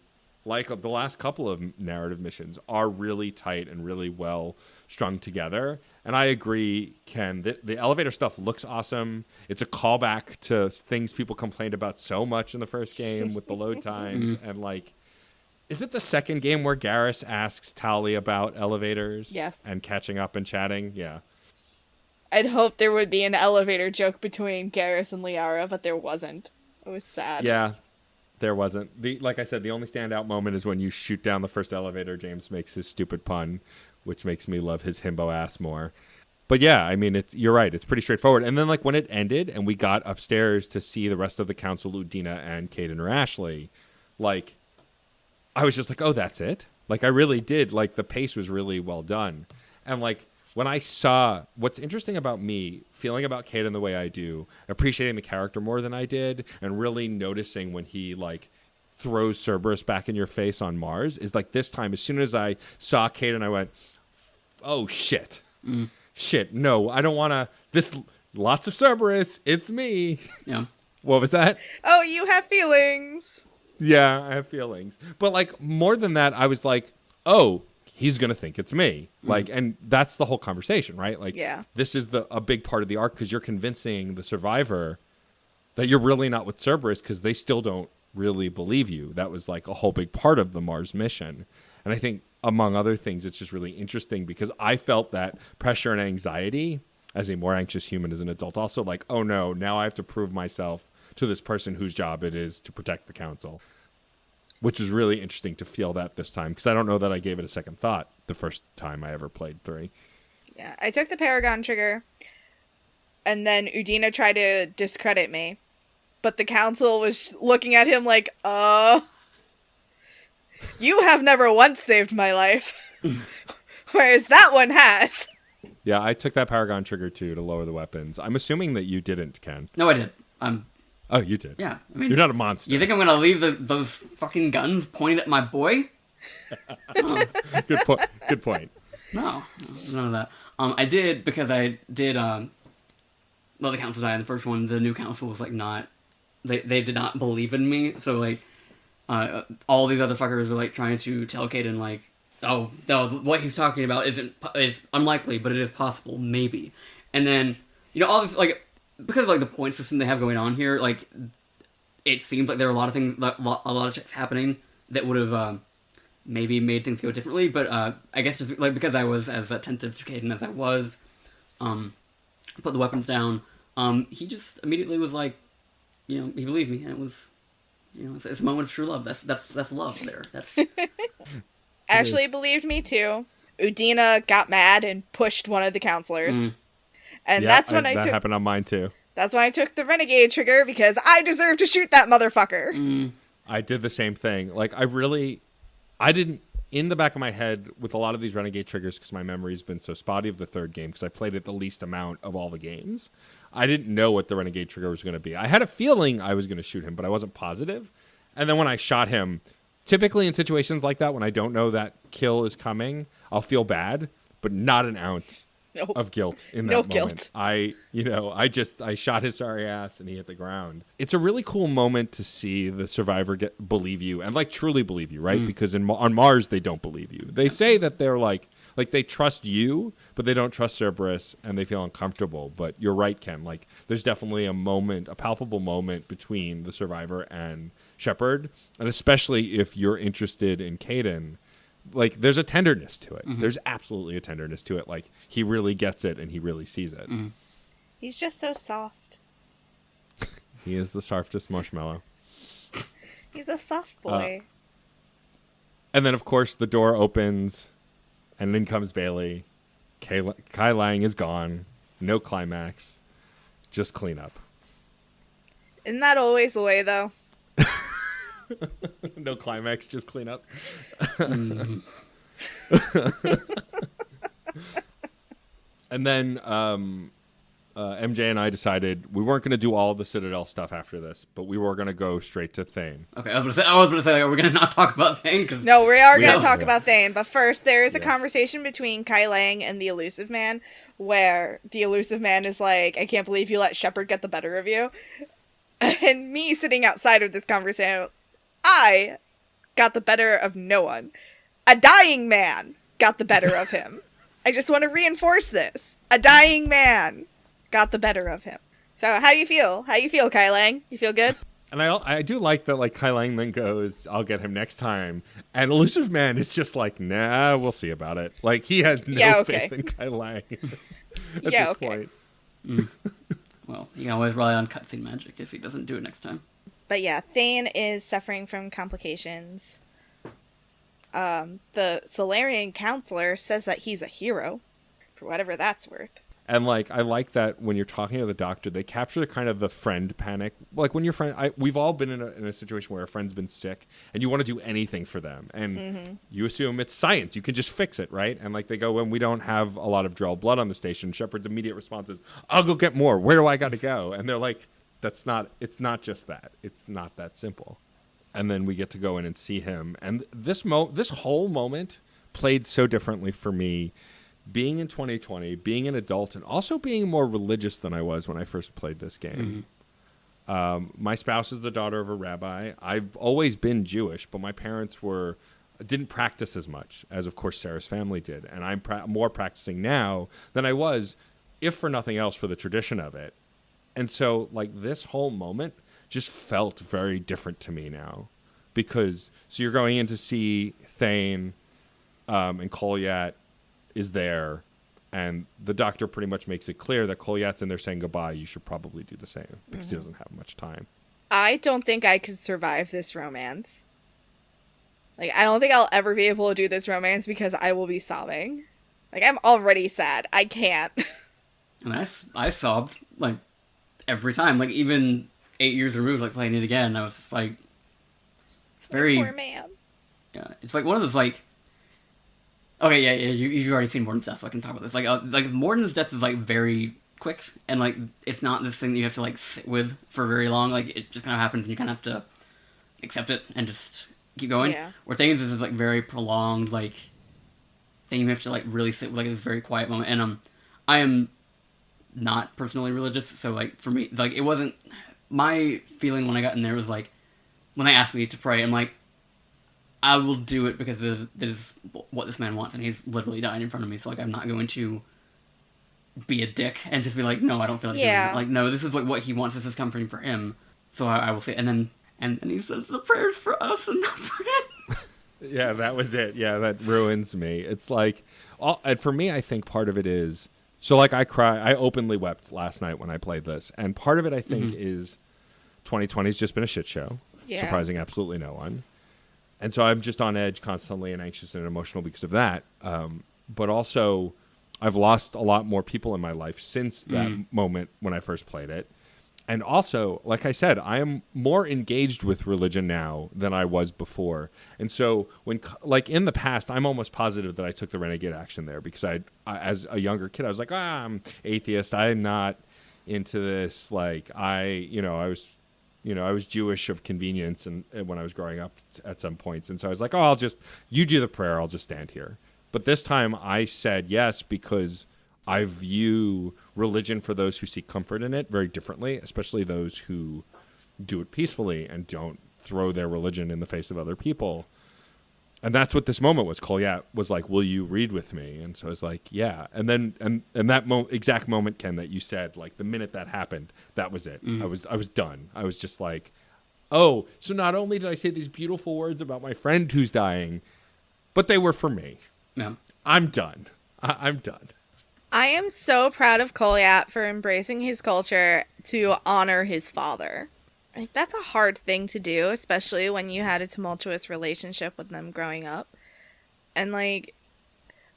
like the last couple of narrative missions, are really tight and really well strung together. And I agree, Ken, the elevator stuff looks awesome. It's a callback to things people complained about so much in the first game with the load times. And like, is it the second game where Garrus asks Tali about elevators? Yes. And catching up and chatting? Yeah. I'd hoped there would be an elevator joke between Garrus and Liara, but there wasn't. It was sad. Yeah. There wasn't. Like I said, the only standout moment is when you shoot down the first elevator. James makes his stupid pun, which makes me love his himbo ass more. But yeah, I mean, you're right. It's pretty straightforward. And then like when it ended and we got upstairs to see the rest of the council, Udina and Caden or Ashley, like I was just like, oh, that's it. Like I really did. Like the pace was really well done. And like when I saw what's interesting about me, feeling about Caden the way I do, appreciating the character more than I did, and really noticing when he like throws Cerberus back in your face on Mars, is like this time, as soon as I saw Caden, I went, oh shit. Shit, no, I don't want to. Lots of Cerberus, it's me. Yeah. What was that? Oh, you have feelings. Yeah, I have feelings. But like more than that, I was like, oh, he's going to think it's me. Like, and that's the whole conversation, right? Like, Yeah. this is a big part of the arc because you're convincing the survivor that you're really not with Cerberus because they still don't really believe you. That was like a whole big part of the Mars mission. And I think, among other things, it's just really interesting because I felt that pressure and anxiety as a more anxious human as an adult. Also like, oh no, now I have to prove myself to this person whose job it is to protect the council. Which is really interesting to feel that this time because I don't know that I gave it a second thought the first time I ever played 3. Yeah, I took the Paragon trigger, and then Udina tried to discredit me. But the council was looking at him like, you have never once saved my life. Whereas that one has. Yeah, I took that Paragon trigger too to lower the weapons. I'm assuming that you didn't, Ken. No, I did. Oh, you did? Yeah. I mean, you're not a monster. You think I'm going to leave those fucking guns pointed at my boy? Oh. Good point. No, none of that. I did, because I did, let the council die in the first one. The new council was, like, not... They did not believe in me, so, like, all these other fuckers are, like, trying to tell Caden, like, oh, no, what he's talking about is unlikely, but it is possible, maybe. And then, you know, all this, like, because of, like, the point system they have going on here, like, it seems like there are a lot of things, a lot of checks happening that would have, maybe made things go differently, but, I guess just, like, because I was as attentive to Caden as I was, put the weapons down, he just immediately was like, you know, he believed me, and it was, you know, it's a moment of true love. That's love there. That's Ashley believed me too. Udina got mad and pushed one of the counselors. And yeah, that's when that happened on mine too. That's when I took the Renegade trigger because I deserve to shoot that motherfucker. I did the same thing. Like, I didn't, in the back of my head with a lot of these Renegade triggers, because my memory's been so spotty of the third game, because I played it the least amount of all the games, I didn't know what the Renegade trigger was going to be. I had a feeling I was going to shoot him, but I wasn't positive. And then when I shot him, typically in situations like that, when I don't know that kill is coming, I'll feel bad, but not an ounce of guilt in that moment. Guilt. I shot his sorry ass and he hit the ground. It's a really cool moment to see the survivor believe you and like truly believe you, right? Because on Mars they don't believe you. They say that they're like they trust you, but they don't trust Cerberus and they feel uncomfortable. But you're right, Ken. Like, there's definitely a palpable moment between the survivor and Shepard, and especially if you're interested in Caden. Like, there's a tenderness to it. There's absolutely a tenderness to it. Like, he really gets it and he really sees it. He's just so soft. He is the softest marshmallow. He's a soft boy. And then, of course, the door opens and in comes Bailey. Kai Lang is gone. No climax. Just cleanup. Isn't that always the way, though? No climax, just cleanup. And then MJ and I decided we weren't going to do all the Citadel stuff after this, but we were going to go straight to Thane. Okay, I was going to say, like, are we going to not talk about Thane? No, we are going to talk about Thane, but first there is a conversation between Kai Lang and the Elusive Man, where the Elusive Man is like, I can't believe you let Shepard get the better of you. And me sitting outside of this conversation, I got the better of no one. A dying man got the better of him. I just want to reinforce this. A dying man got the better of him. So how you feel? How you feel, Kai Lang? You feel good? And I do like that, like, Kai Lang then goes, I'll get him next time. And Elusive Man is just like, nah, we'll see about it. Like, he has no faith in Kai Lang at this point. Well, you can always rely on cutscene magic if he doesn't do it next time. But yeah, Thane is suffering from complications. The Solarian counselor says that he's a hero, for whatever that's worth. And, like, I like that when you're talking to the doctor, they capture kind of the friend panic. Like, when your friend, we've all been in a situation where a friend's been sick, and you want to do anything for them. And you assume it's science. You can just fix it, right? And, like, they go, when we don't have a lot of Drell blood on the station, Shepard's immediate response is, I'll go get more. Where do I got to go? And they're like, it's not just that. It's not that simple. And then we get to go in and see him. And this whole moment played so differently for me, being in 2020, being an adult, and also being more religious than I was when I first played this game. My spouse is the daughter of a rabbi. I've always been Jewish, but my parents didn't practice as much as, of course, Sarah's family did. And I'm more practicing now than I was, if for nothing else, for the tradition of it. And so, like, this whole moment just felt very different to me now. Because, so you're going in to see Thane, and Kolyat is there, and the doctor pretty much makes it clear that Kolyat's in there saying goodbye. You should probably do the same, because he doesn't have much time. I don't think I could survive this romance. Like, I don't think I'll ever be able to do this romance because I will be sobbing. Like, I'm already sad. I can't. And I sobbed, like, every time. Like, even 8 years removed, like, playing it again, I was like, it's very... Poor man. Yeah, it's like one of those, like... Okay, yeah, you've already seen Morden's death, so I can talk about this. Like, Morden's death is, like, very quick, and, like, it's not this thing that you have to, like, sit with for very long. Like, it just kind of happens, and you kind of have to accept it and just keep going. Yeah. Where things is, like, very prolonged, like, thing you have to, like, really sit with, like, this very quiet moment. And, I am not personally religious, so, like, for me, like, it wasn't... My feeling when I got in there was, like, when they asked me to pray, I'm like, I will do it because this is what this man wants, and he's literally dying in front of me, so, like, I'm not going to be a dick and just be like, no, I don't feel like doing it. Like, no, this is, like, what he wants, this is comforting for him, so I will say, and then he says, the prayer's for us and not for him. Yeah, that was it. Yeah, that ruins me. It's like, and for me, I think part of it is, so, like, I openly wept last night when I played this, and part of it, I think, is 2020's just been a shit show, surprising absolutely no one. And so I'm just on edge constantly and anxious and emotional because of that. But also, I've lost a lot more people in my life since that moment when I first played it. And also, like I said, I am more engaged with religion now than I was before. And so, when, like, in the past, I'm almost positive that I took the renegade action there because I as a younger kid, I was like, I'm atheist. I'm not into this. Like, I was Jewish of convenience and when I was growing up at some points. And so I was like, you do the prayer, I'll just stand here. But this time I said yes because I view religion for those who seek comfort in it very differently, especially those who do it peacefully and don't throw their religion in the face of other people. And that's what this moment was. Kolyat was like, will you read with me? And so I was like, yeah. And then, and that exact moment, Ken, that you said, like the minute that happened, that was it. I was done. I was just like, oh, so not only did I say these beautiful words about my friend who's dying, but they were for me. Yeah. I'm done. I'm done. I am so proud of Kolyat for embracing his culture to honor his father. Like, that's a hard thing to do, especially when you had a tumultuous relationship with them growing up. And, like,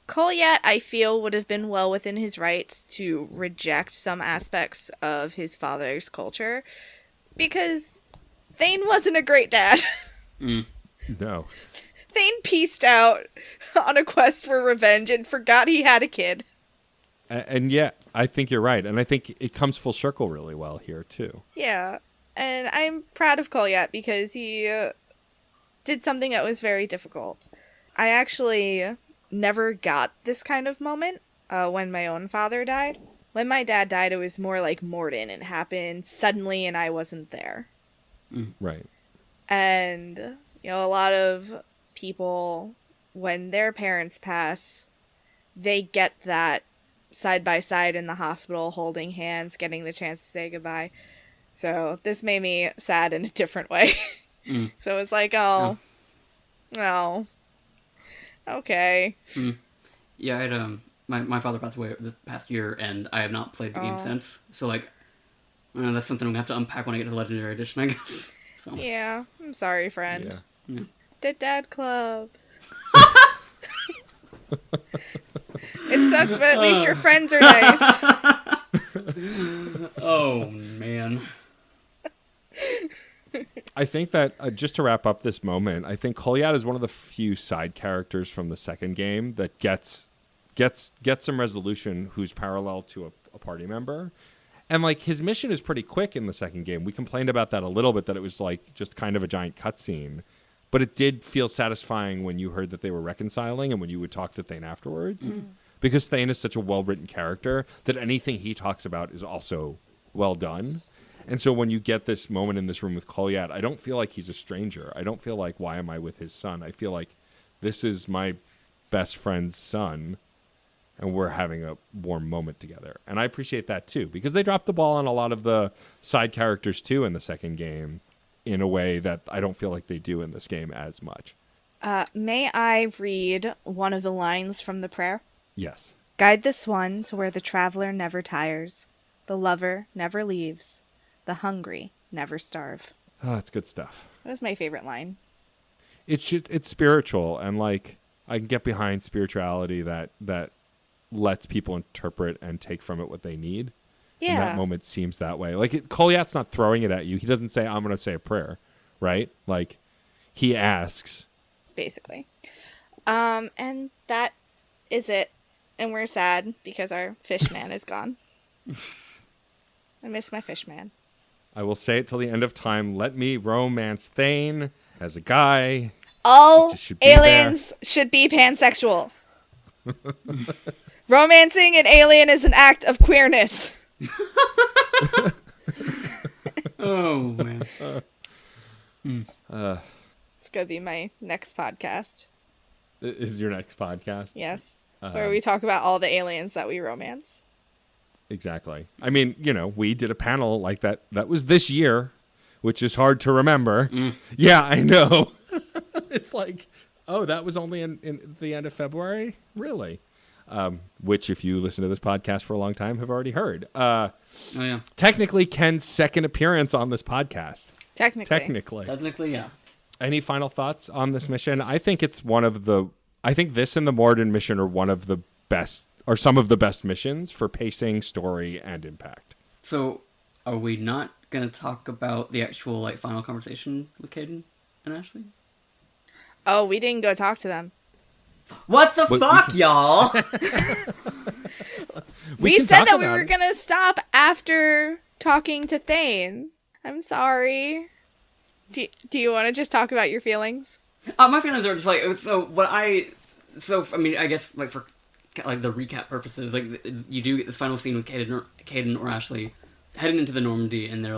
Kolyat, I feel, would have been well within his rights to reject some aspects of his father's culture, because Thane wasn't a great dad. No. Thane pieced out on a quest for revenge and forgot he had a kid. And yeah, I think you're right. And I think it comes full circle really well here, too. Yeah. And I'm proud of Kolyat because he did something that was very difficult. I actually never got this kind of moment when my own father died. When my dad died, it was more like Morden. It happened suddenly and I wasn't there. Right. And, you know, a lot of people, when their parents pass, they get that side by side in the hospital, holding hands, getting the chance to say goodbye. So this made me sad in a different way. So it was like, oh, okay. Yeah, I had my father passed away this past year, and I have not played the game since. So like, that's something I'm gonna have to unpack when I get to the Legendary Edition, I guess. So. Yeah, I'm sorry, friend. Yeah. The Dad Club. It sucks, but at least your friends are nice. Oh man. I think that just to wrap up this moment, I think Kolyat is one of the few side characters from the second game that gets some resolution who's parallel to a party member. And like his mission is pretty quick in the second game. We complained about that a little bit, that it was like just kind of a giant cutscene. But it did feel satisfying when you heard that they were reconciling and when you would talk to Thane afterwards. Because Thane is such a well-written character that anything he talks about is also well done. And so when you get this moment in this room with Kolyat, I don't feel like he's a stranger. I don't feel like, why am I with his son? I feel like this is my best friend's son. and we're having a warm moment together. And I appreciate that too, because they dropped the ball on a lot of the side characters too in the second game in a way that I don't feel like they do in this game as much. May I read one of the lines from the prayer? Yes. Guide this one to where the traveler never tires, the lover never leaves, the hungry never starve. Oh, it's good stuff. That was my favorite line. It's spiritual, and like I can get behind spirituality that lets people interpret and take from it what they need. Yeah. And that moment seems that way. Like Kolyat's not throwing it at you. He doesn't say, I'm going to say a prayer, right? Like he asks. Basically. And that is it. And we're sad because our fish man is gone. I miss my fish man. I will say it till the end of time. Let me romance Thane as a guy. All aliens should be pansexual. Romancing an alien is an act of queerness. Oh, man. It's going to be my next podcast. Is your next podcast? Yes. Where we talk about all the aliens that we romance. Exactly. I mean, we did a panel like that. That was this year, which is hard to remember. Yeah, I know. It's like, oh, that was only in the end of February? Really? Which, if you listen to this podcast for a long time, have already heard. Oh, yeah. Technically, Ken's second appearance on this podcast. Technically, yeah. Any final thoughts on this mission? I think it's I think this and the Morden mission are one of the best, or some of the best missions for pacing, story, and impact. So, are we not going to talk about the actual final conversation with Caden and Ashley? Oh, we didn't go talk to them. What the fuck, y'all? We said that we were going to stop after talking to Thane. I'm sorry. Do you want to just talk about your feelings? My feelings are just I mean, I guess for the recap purposes, you do get this final scene with Caden or Ashley heading into the Normandy, and they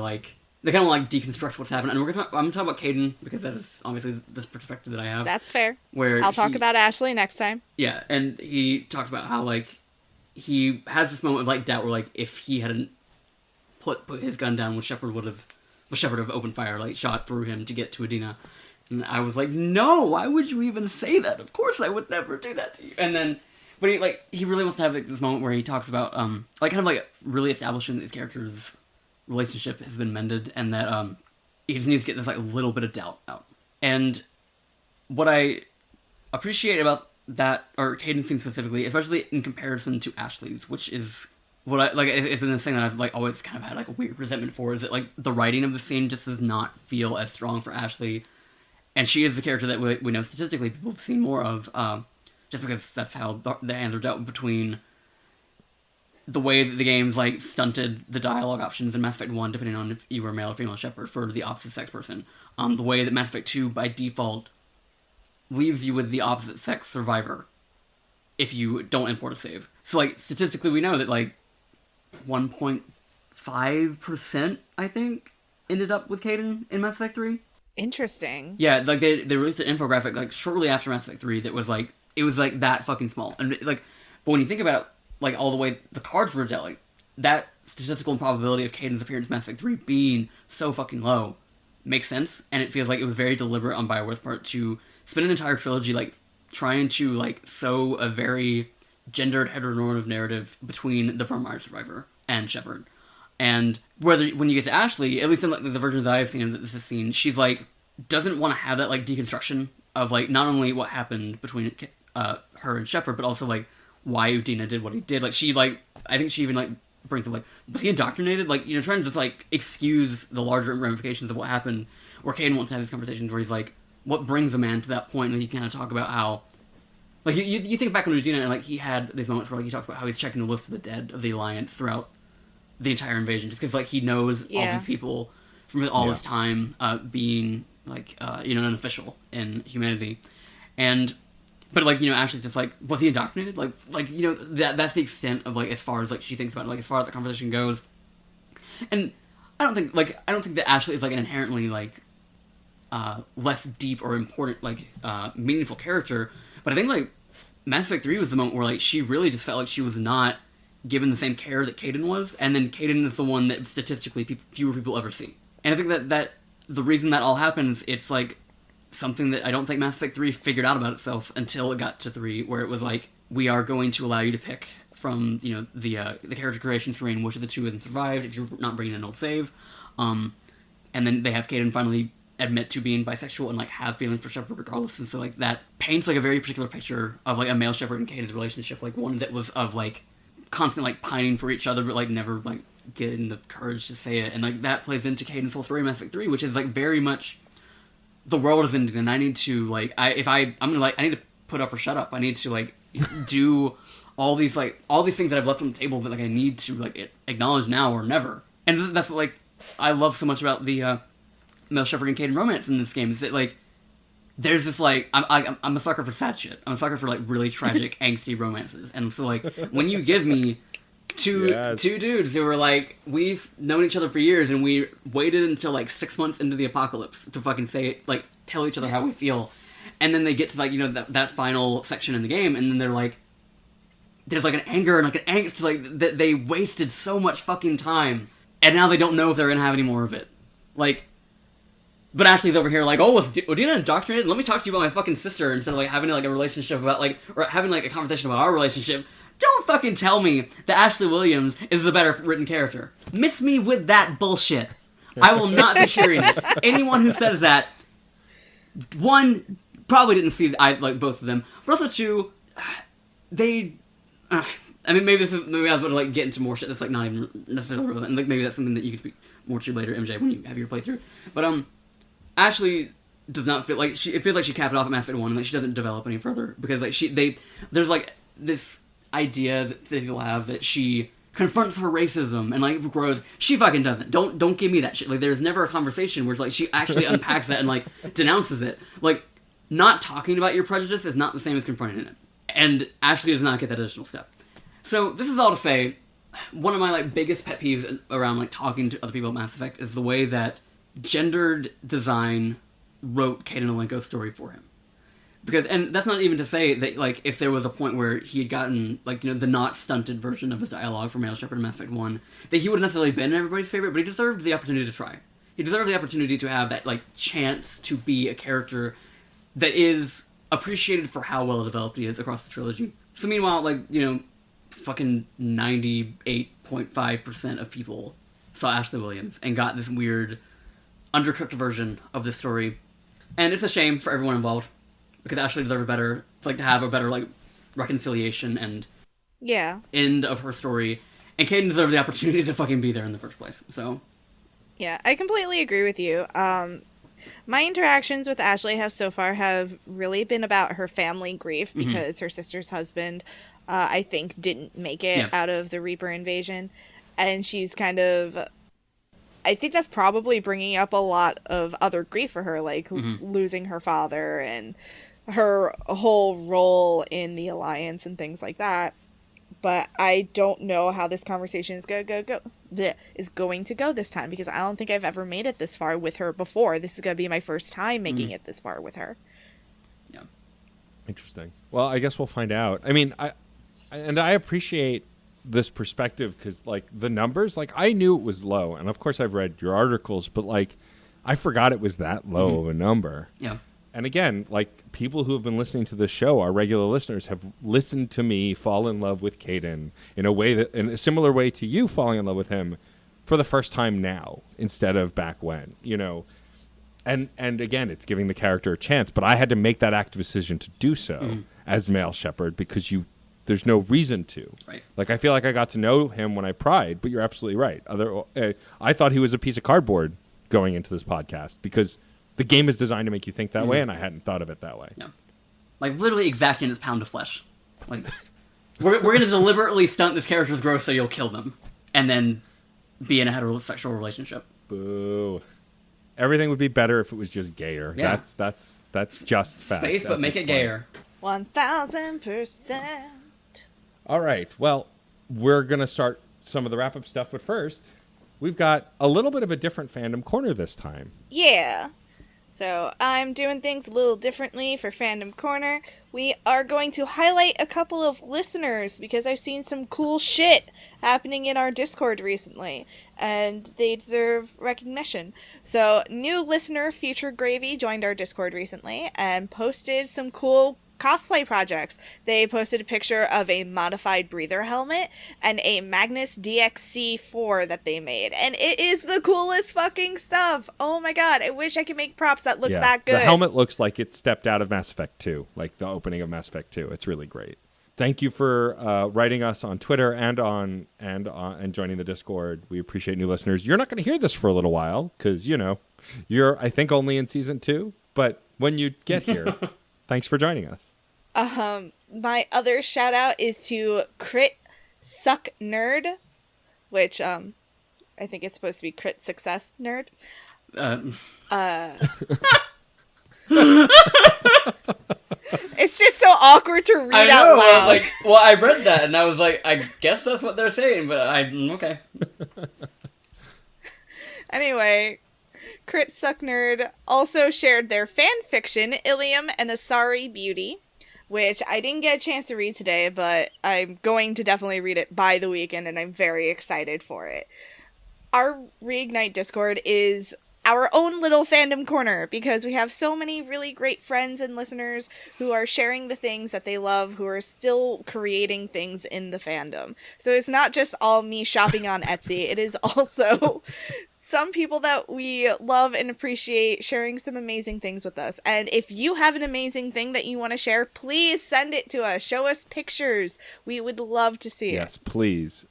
kind of deconstruct what's happened. And I'm talking about Caden because that is obviously this perspective that I have. That's fair. Where I'll talk about Ashley next time. Yeah, and he talks about how he has this moment of doubt where if he hadn't put his gun down, would Shepard have opened fire, shot through him to get to Adina. And I was like, no, why would you even say that? Of course I would never do that to you. And then, but he really wants to have this moment where he talks about, really establishing that these characters' relationship has been mended, and that, he just needs to get this, little bit of doubt out. And what I appreciate about that, or Caden's scene specifically, especially in comparison to Ashley's, which is what it's been the thing that I've always kind of had a weird resentment for, is that the writing of the scene just does not feel as strong for Ashley, and she is the character that we know statistically people have seen more of, just because that's how the hands are dealt between the way that the game's stunted the dialogue options in Mass Effect 1, depending on if you were male or female Shepard, for the opposite sex person. The way that Mass Effect 2 by default leaves you with the opposite sex survivor if you don't import a save. So statistically we know that 1.5%, I think, ended up with Caden in Mass Effect 3. Interesting. Yeah, they released an infographic shortly after Mass Effect 3 that was it was that fucking small. And but when you think about it, all the way the cards were dealt, that statistical improbability of Caden's appearance in Mass Effect 3 being so fucking low makes sense, and it feels like it was very deliberate on BioWare's part to spend an entire trilogy trying to sow a very gendered heteronormative narrative between the Vermeer survivor and Shepard. And when you get to Ashley, at least in the versions that I've seen of this scene, she's doesn't want to have that deconstruction of not only what happened between her and Shepard, but also why Udina did what he did. I think she even brings up was he indoctrinated? Trying to just excuse the larger ramifications of what happened. Where Caden wants to have these conversations where he's what brings a man to that point? And he kind of talk about how you think back on Udina, and he had these moments where he talks about how he's checking the list of the dead of the Alliance throughout the entire invasion, just because he knows all these people from all his time being an official in humanity, but Ashley's just was he indoctrinated? That's the extent of as far as she thinks about it, as far as the conversation goes. And I don't think that Ashley is an inherently less deep or important meaningful character, but I think Mass Effect 3 was the moment where, like, she really just felt like she was not given the same care that Kaidan was, and then Kaidan is the one that statistically fewer people ever see. And I think that the reason that all happens, it's, like, something that I don't think Mass Effect 3 figured out about itself until it got to 3, where it was like, we are going to allow you to pick from, you know, the character creation screen which of the two hasn't survived if you're not bringing in an old save. And then they have Kaidan finally admit to being bisexual and, like, have feelings for Shepard regardless, and so, like, that paints, like, a very particular picture of, like, a male Shepard and Kaidan's relationship, like, one that was of, like, constant, like, pining for each other, but, like, never, like, getting the courage to say it, and, like, that plays into Kaidan's whole story in Mass Effect 3, which is, like, very much, the world is ending, and I need to, like, I need to put up or shut up, I need to, like, do all these things that I've left on the table that, like, I need to, like, acknowledge now or never, and that's what, like, I love so much about the, male Shepard and Kaidan romance in this game is that, like, there's this, like, I'm a sucker for sad shit. I'm a sucker for, like, really tragic, angsty romances. And so, like, when you give me two dudes who were, like, we've known each other for years and we waited until, like, 6 months into the apocalypse to fucking say, like, tell each other how we feel. And then they get to, like, you know, that final section in the game, and then they're, like, there's, like, an anger and, like, an angst, like, that they wasted so much fucking time. And now they don't know if they're gonna have any more of it. Like, but Ashley's over here like, oh, was Udina indoctrinated? Let me talk to you about my fucking sister instead of, like, having, like, a relationship about, like, or having, like, a conversation about our relationship. Don't fucking tell me that Ashley Williams is the better written character. Miss me with that bullshit. I will not be hearing it. Anyone who says that, one, probably didn't see like both of them, but also two, they. I mean, maybe I was about to, like, get into more shit that's, like, not even necessarily relevant, and, like, maybe that's something that you can speak more to later, MJ, when you have your playthrough. But Ashley does not feel like it feels like she capped it off at Mass Effect 1, and, like, she doesn't develop any further because, like, there's, like, this idea that people have that she confronts her racism and, like, grows. She fucking doesn't. Don't give me that shit. Like, there's never a conversation where, like, she actually unpacks that and, like, denounces it. Like, not talking about your prejudice is not the same as confronting it. And Ashley does not get that additional step. So this is all to say, one of my, like, biggest pet peeves around, like, talking to other people about Mass Effect is the way that gendered design wrote Kaidan Alenko's story for him. Because, and that's not even to say that, like, if there was a point where he had gotten, like, you know, the not stunted version of his dialogue from Male Shepard in Mass Effect 1, that he would have necessarily been everybody's favorite, but he deserved the opportunity to try. He deserved the opportunity to have that, like, chance to be a character that is appreciated for how well developed he is across the trilogy. So meanwhile, like, you know, fucking 98.5% of people saw Ashley Williams and got this weird, undercooked version of this story. And it's a shame for everyone involved, because Ashley deserved better, like, to have a better, like, reconciliation and end of her story. And Kaidan deserved the opportunity to fucking be there in the first place, so. Yeah, I completely agree with you. My interactions with Ashley so far have really been about her family grief, because her sister's husband, I think, didn't make it out of the Reaper invasion. And she's kind of... I think that's probably bringing up a lot of other grief for her, like losing her father and her whole role in the Alliance and things like that. But I don't know how this conversation is going to go this time, because I don't think I've ever made it this far with her before. This is going to be my first time making it this far with her. Yeah. Interesting. Well, I guess we'll find out. I mean, I appreciate this perspective, because, like, the numbers, like, I knew it was low, and of course I've read your articles, but, like, I forgot it was that low of a number. Yeah. And again, like, people who have been listening to this show, our regular listeners, have listened to me fall in love with Kaidan in a similar way to you falling in love with him for the first time now instead of back when, you know. And again, it's giving the character a chance, but I had to make that active decision to do so as Male Shepard, because there's no reason to. Right. Like, I feel like I got to know him when I pried, but you're absolutely right. I thought he was a piece of cardboard going into this podcast, because the game is designed to make you think that way, and I hadn't thought of it that way. Yeah. Like, literally exacting his pound of flesh. Like, we're going to deliberately stunt this character's growth so you'll kill them, and then be in a heterosexual relationship. Boo. Everything would be better if it was just gayer. Yeah. That's just fact. Space, but make it gayer. 1000%. All right. Well, we're going to start some of the wrap-up stuff, but first, we've got a little bit of a different fandom corner this time. Yeah. So I'm doing things a little differently for Fandom Corner. We are going to highlight a couple of listeners because I've seen some cool shit happening in our Discord recently, and they deserve recognition. So, new listener Future Gravy joined our Discord recently and posted some cool cosplay projects. They posted a picture of a modified breather helmet and a Magnus DXC4 that they made, and it is the coolest fucking stuff. Oh my god, I wish I could make props that look that good. The helmet looks like it stepped out of Mass Effect 2, like the opening of Mass Effect 2. It's really great. Thank you for writing us on Twitter and joining the Discord. We appreciate new listeners. You're not going to hear this for a little while because you're I think only in season 2, but when you get here, thanks for joining us. My other shout out is to Crit Suck Nerd, which I think it's supposed to be Crit Success Nerd. It's just so awkward to read out loud. I read that and I was like, I guess that's what they're saying, but okay. Anyway, Crit Suck Nerd also shared their fan fiction, Ilium and Asari Beauty, which I didn't get a chance to read today, but I'm going to definitely read it by the weekend, and I'm very excited for it. Our Reignite Discord is our own little fandom corner because we have so many really great friends and listeners who are sharing the things that they love, who are still creating things in the fandom. So it's not just all me shopping on Etsy. It is also some people that we love and appreciate sharing some amazing things with us. And if you have an amazing thing that you want to share, please send it to us. Show us pictures. We would love to see it. Yes, please.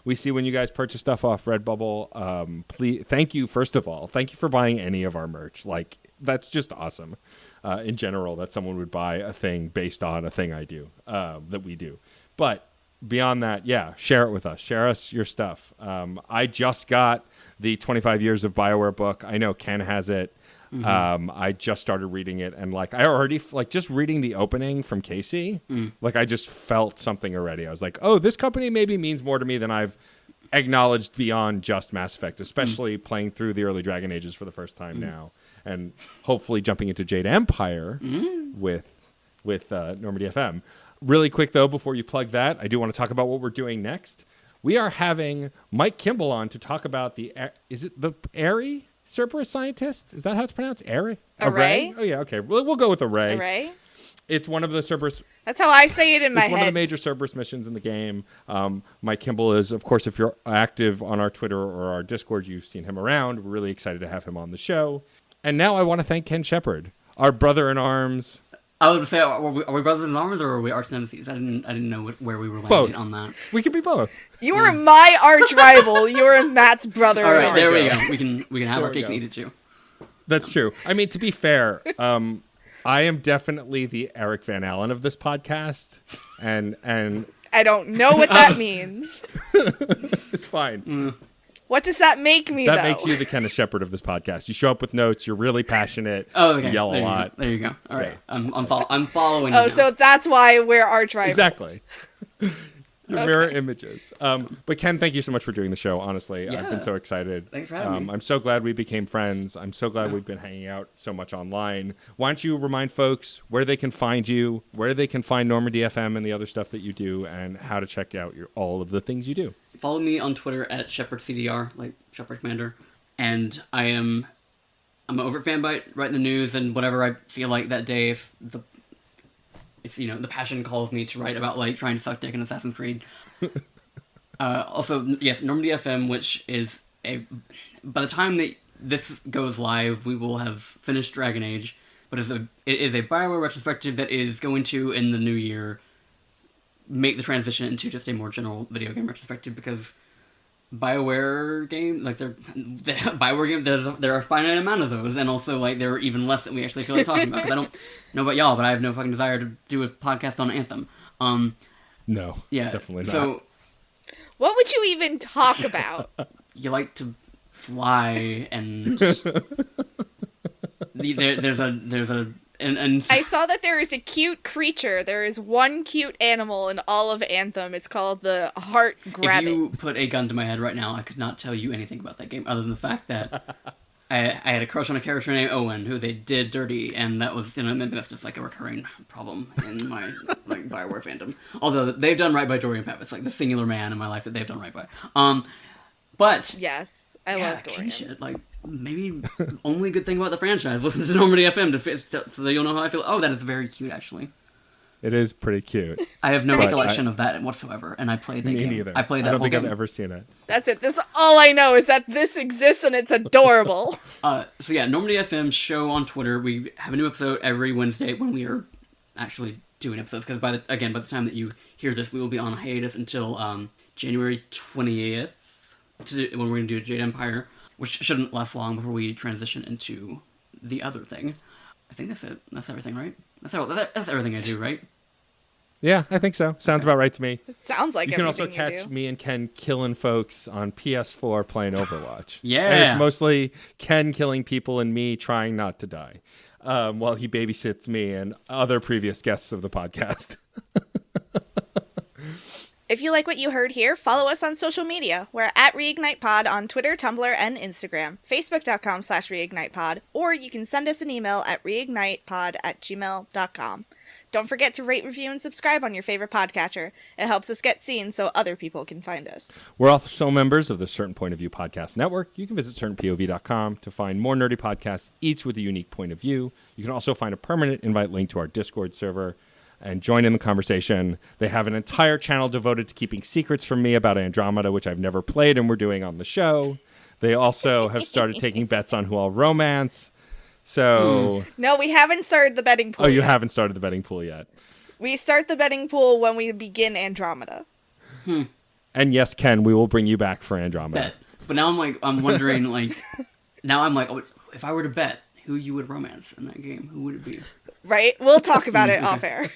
We see when you guys purchase stuff off Redbubble. Please, thank you, first of all. Thank you for buying any of our merch. Like, that's just awesome. In general, that someone would buy a thing based on a thing I do, that we do. But beyond that, yeah, share it with us. Share us your stuff. I just got the 25 Years of BioWare book. I know Ken has it. Mm-hmm. I just started reading it, and I already just reading the opening from Casey, I just felt something already. I was like, oh, this company maybe means more to me than I've acknowledged beyond just Mass Effect, especially playing through the early Dragon Ages for the first time now, and hopefully jumping into Jade Empire with Normandy FM. Really quick though, before you plug that, I do want to talk about what we're doing next. We are having Mike Kimball on to talk about is it the Array Cerberus scientist? Is that how it's pronounced? Array? Oh yeah, okay. We'll go with Array. Array? It's one of the Cerberus. That's how I say it in my head. It's one of the major Cerberus missions in the game. Mike Kimball is, of course, if you're active on our Twitter or our Discord, you've seen him around. We're really excited to have him on the show. And now I want to thank Ken Shepard, our brother-in-arms. I would say, are we brothers in arms or are we arch nemesis? I didn't know where we were landing on that. We could be both. You are my arch rival. You are Matt's brother. All right, there we go. We can have our cake and eat it too. That's true. I mean, to be fair, I am definitely the Eric Van Allen of this podcast, and I don't know what that means. It's fine. What does that make me, That though? makes you the Kenneth Shepard of this podcast. You show up with notes. You're really passionate. Oh, okay. You yell a lot. There you go. All right. Yeah. I'm following Oh, you so that's why we're arch rivals. Exactly. Mirror images. But Ken, thank you so much for doing the show. Honestly, I've been so excited. Thanks for having me. I'm so glad we became friends. I'm so glad we've been hanging out so much online. Why don't you remind folks where they can find you, where they can find Normandy FM and the other stuff that you do, and how to check out all of the things you do. Follow me on Twitter at ShepardCDR, like Shepard Commander, and I'm over at Fanbyte, writing the news and whatever I feel like that day. If the passion calls me to write about trying to suck dick in Assassin's Creed. Also, yes, Normandy FM, which is by the time that this goes live, we will have finished Dragon Age, but it is a BioWare retrospective that is going to, in the new year, make the transition into just a more general video game retrospective, because BioWare game, BioWare games, there are a finite amount of those, and also, there are even less that we actually feel like talking about, because I don't know about y'all, but I have no fucking desire to do a podcast on Anthem. No, definitely not. So, what would you even talk about? You like to fly, and and I saw that there is a cute creature. There is one cute animal in all of Anthem. It's called the Heart Grabbit. If you put a gun to my head right now, I could not tell you anything about that game, other than the fact that I had a crush on a character named Owen who they did dirty, and that was, maybe that's just like a recurring problem in my like Bioware fandom. Although they've done right by Dorian Pep, it's like the singular man in my life that they've done right by. But yes, I love Dorian. Shit, like maybe only good thing about the franchise. Listen to Normandy FM so that you'll know how I feel. Oh, that is very cute, actually. It is pretty cute. I have no recollection of that whatsoever, and I played that game. Me neither. I played that I don't whole think game. I've ever seen it. That's it. That's all I know is that this exists and it's adorable. So yeah, Normandy FM show on Twitter. We have a new episode every Wednesday when we are actually doing episodes. Because by the time that you hear this, we will be on hiatus until January 20th when we're going to do Jade Empire, which shouldn't last long before we transition into the other thing. I think that's it. That's everything, right? That's everything I do, right? Yeah, I think so. Sounds about right to me. It sounds like you can also everything catch me and Ken killing folks on PS4 playing Overwatch. Yeah. And it's mostly Ken killing people and me trying not to die while he babysits me and other previous guests of the podcast. If you like what you heard here, follow us on social media. We're at ReignitePod on Twitter, Tumblr, and Instagram, facebook.com/reignitepod, or you can send us an email at reignitepod@gmail.com. Don't forget to rate, review, and subscribe on your favorite podcatcher. It helps us get seen so other people can find us. We're also members of the Certain Point of View Podcast Network. You can visit certainpov.com to find more nerdy podcasts, each with a unique point of view. You can also find a permanent invite link to our Discord server and join in the conversation. They have an entire channel devoted to keeping secrets from me about Andromeda, which I've never played and we're doing on the show. They also have started taking bets on who I'll romance. So No, we haven't started the betting pool. Oh, you yet. haven't started the betting pool yet. We start the betting pool when we begin Andromeda. And yes, Ken, we will bring you back for Andromeda. Bet. But now I'm wondering, oh, if I were to bet who you would romance in that game, who would it be? Right? We'll talk about it off air.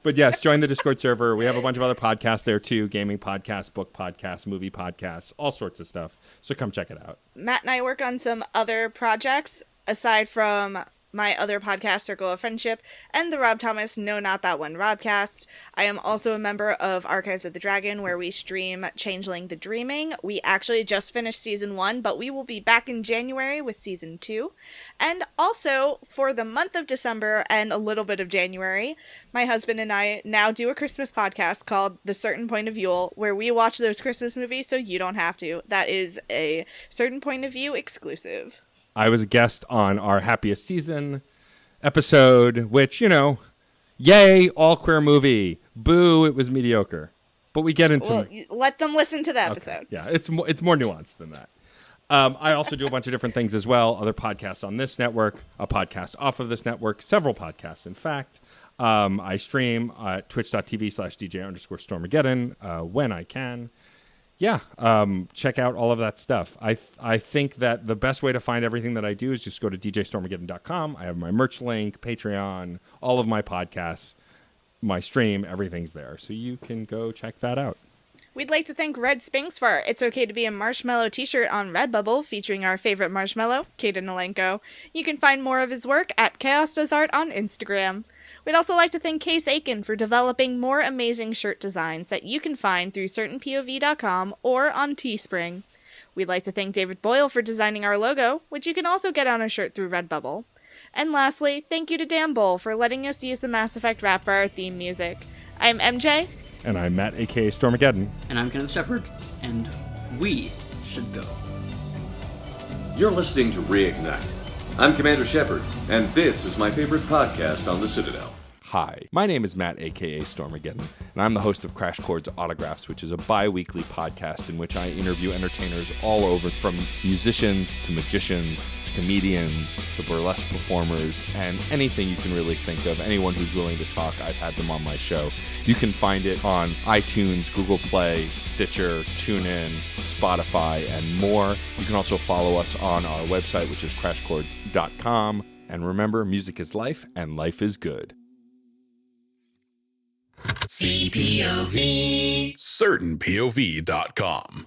But yes, join the Discord server. We have a bunch of other podcasts there too. Gaming podcasts, book podcasts, movie podcasts, all sorts of stuff. So come check it out. Matt and I work on some other projects aside from my other podcast, Circle of Friendship, and the Rob Thomas No Not That One Robcast. I am also a member of Archives of the Dragon, where we stream Changeling the Dreaming. We actually just finished Season 1, but we will be back in January with Season 2. And also, for the month of December and a little bit of January, my husband and I now do a Christmas podcast called The Certain Point of View, where we watch those Christmas movies so you don't have to. That is a Certain Point of View exclusive. I was a guest on our Happiest Season episode, which, yay, all queer movie. Boo, it was mediocre. But we get into... Well, let them listen to the episode. Okay. Yeah, it's more nuanced than that. I also do a bunch of different things as well. Other podcasts on this network, a podcast off of this network, several podcasts, in fact. I stream at twitch.tv/DJ_Stormageddon when I can. Yeah, check out all of that stuff. I think that the best way to find everything that I do is just go to djstormageddon.com. I have my merch link, Patreon, all of my podcasts, my stream, everything's there. So you can go check that out. We'd like to thank Red Spinks for our It's Okay to Be a Marshmallow t-shirt on Redbubble featuring our favorite marshmallow, Kaden Nolenko. You can find more of his work at Chaos Does Art on Instagram. We'd also like to thank Case Aiken for developing more amazing shirt designs that you can find through certainpov.com or on Teespring. We'd like to thank David Boyle for designing our logo, which you can also get on a shirt through Redbubble. And lastly, thank you to Dan Bull for letting us use the Mass Effect rap for our theme music. I'm MJ. And I'm Matt, a.k.a. Stormageddon. And I'm Kenneth Shepard, and we should go. You're listening to Reignite. I'm Commander Shepard, and this is my favorite podcast on the Citadel. Hi, my name is Matt, a.k.a. Stormageddon, and I'm the host of Crash Chords Autographs, which is a bi-weekly podcast in which I interview entertainers all over, from musicians to magicians to comedians to burlesque performers, and anything you can really think of. Anyone who's willing to talk, I've had them on my show. You can find it on iTunes, Google Play, Stitcher, TuneIn, Spotify, and more. You can also follow us on our website, which is crashchords.com. And remember, music is life, and life is good. CPOV. CertainPOV.com.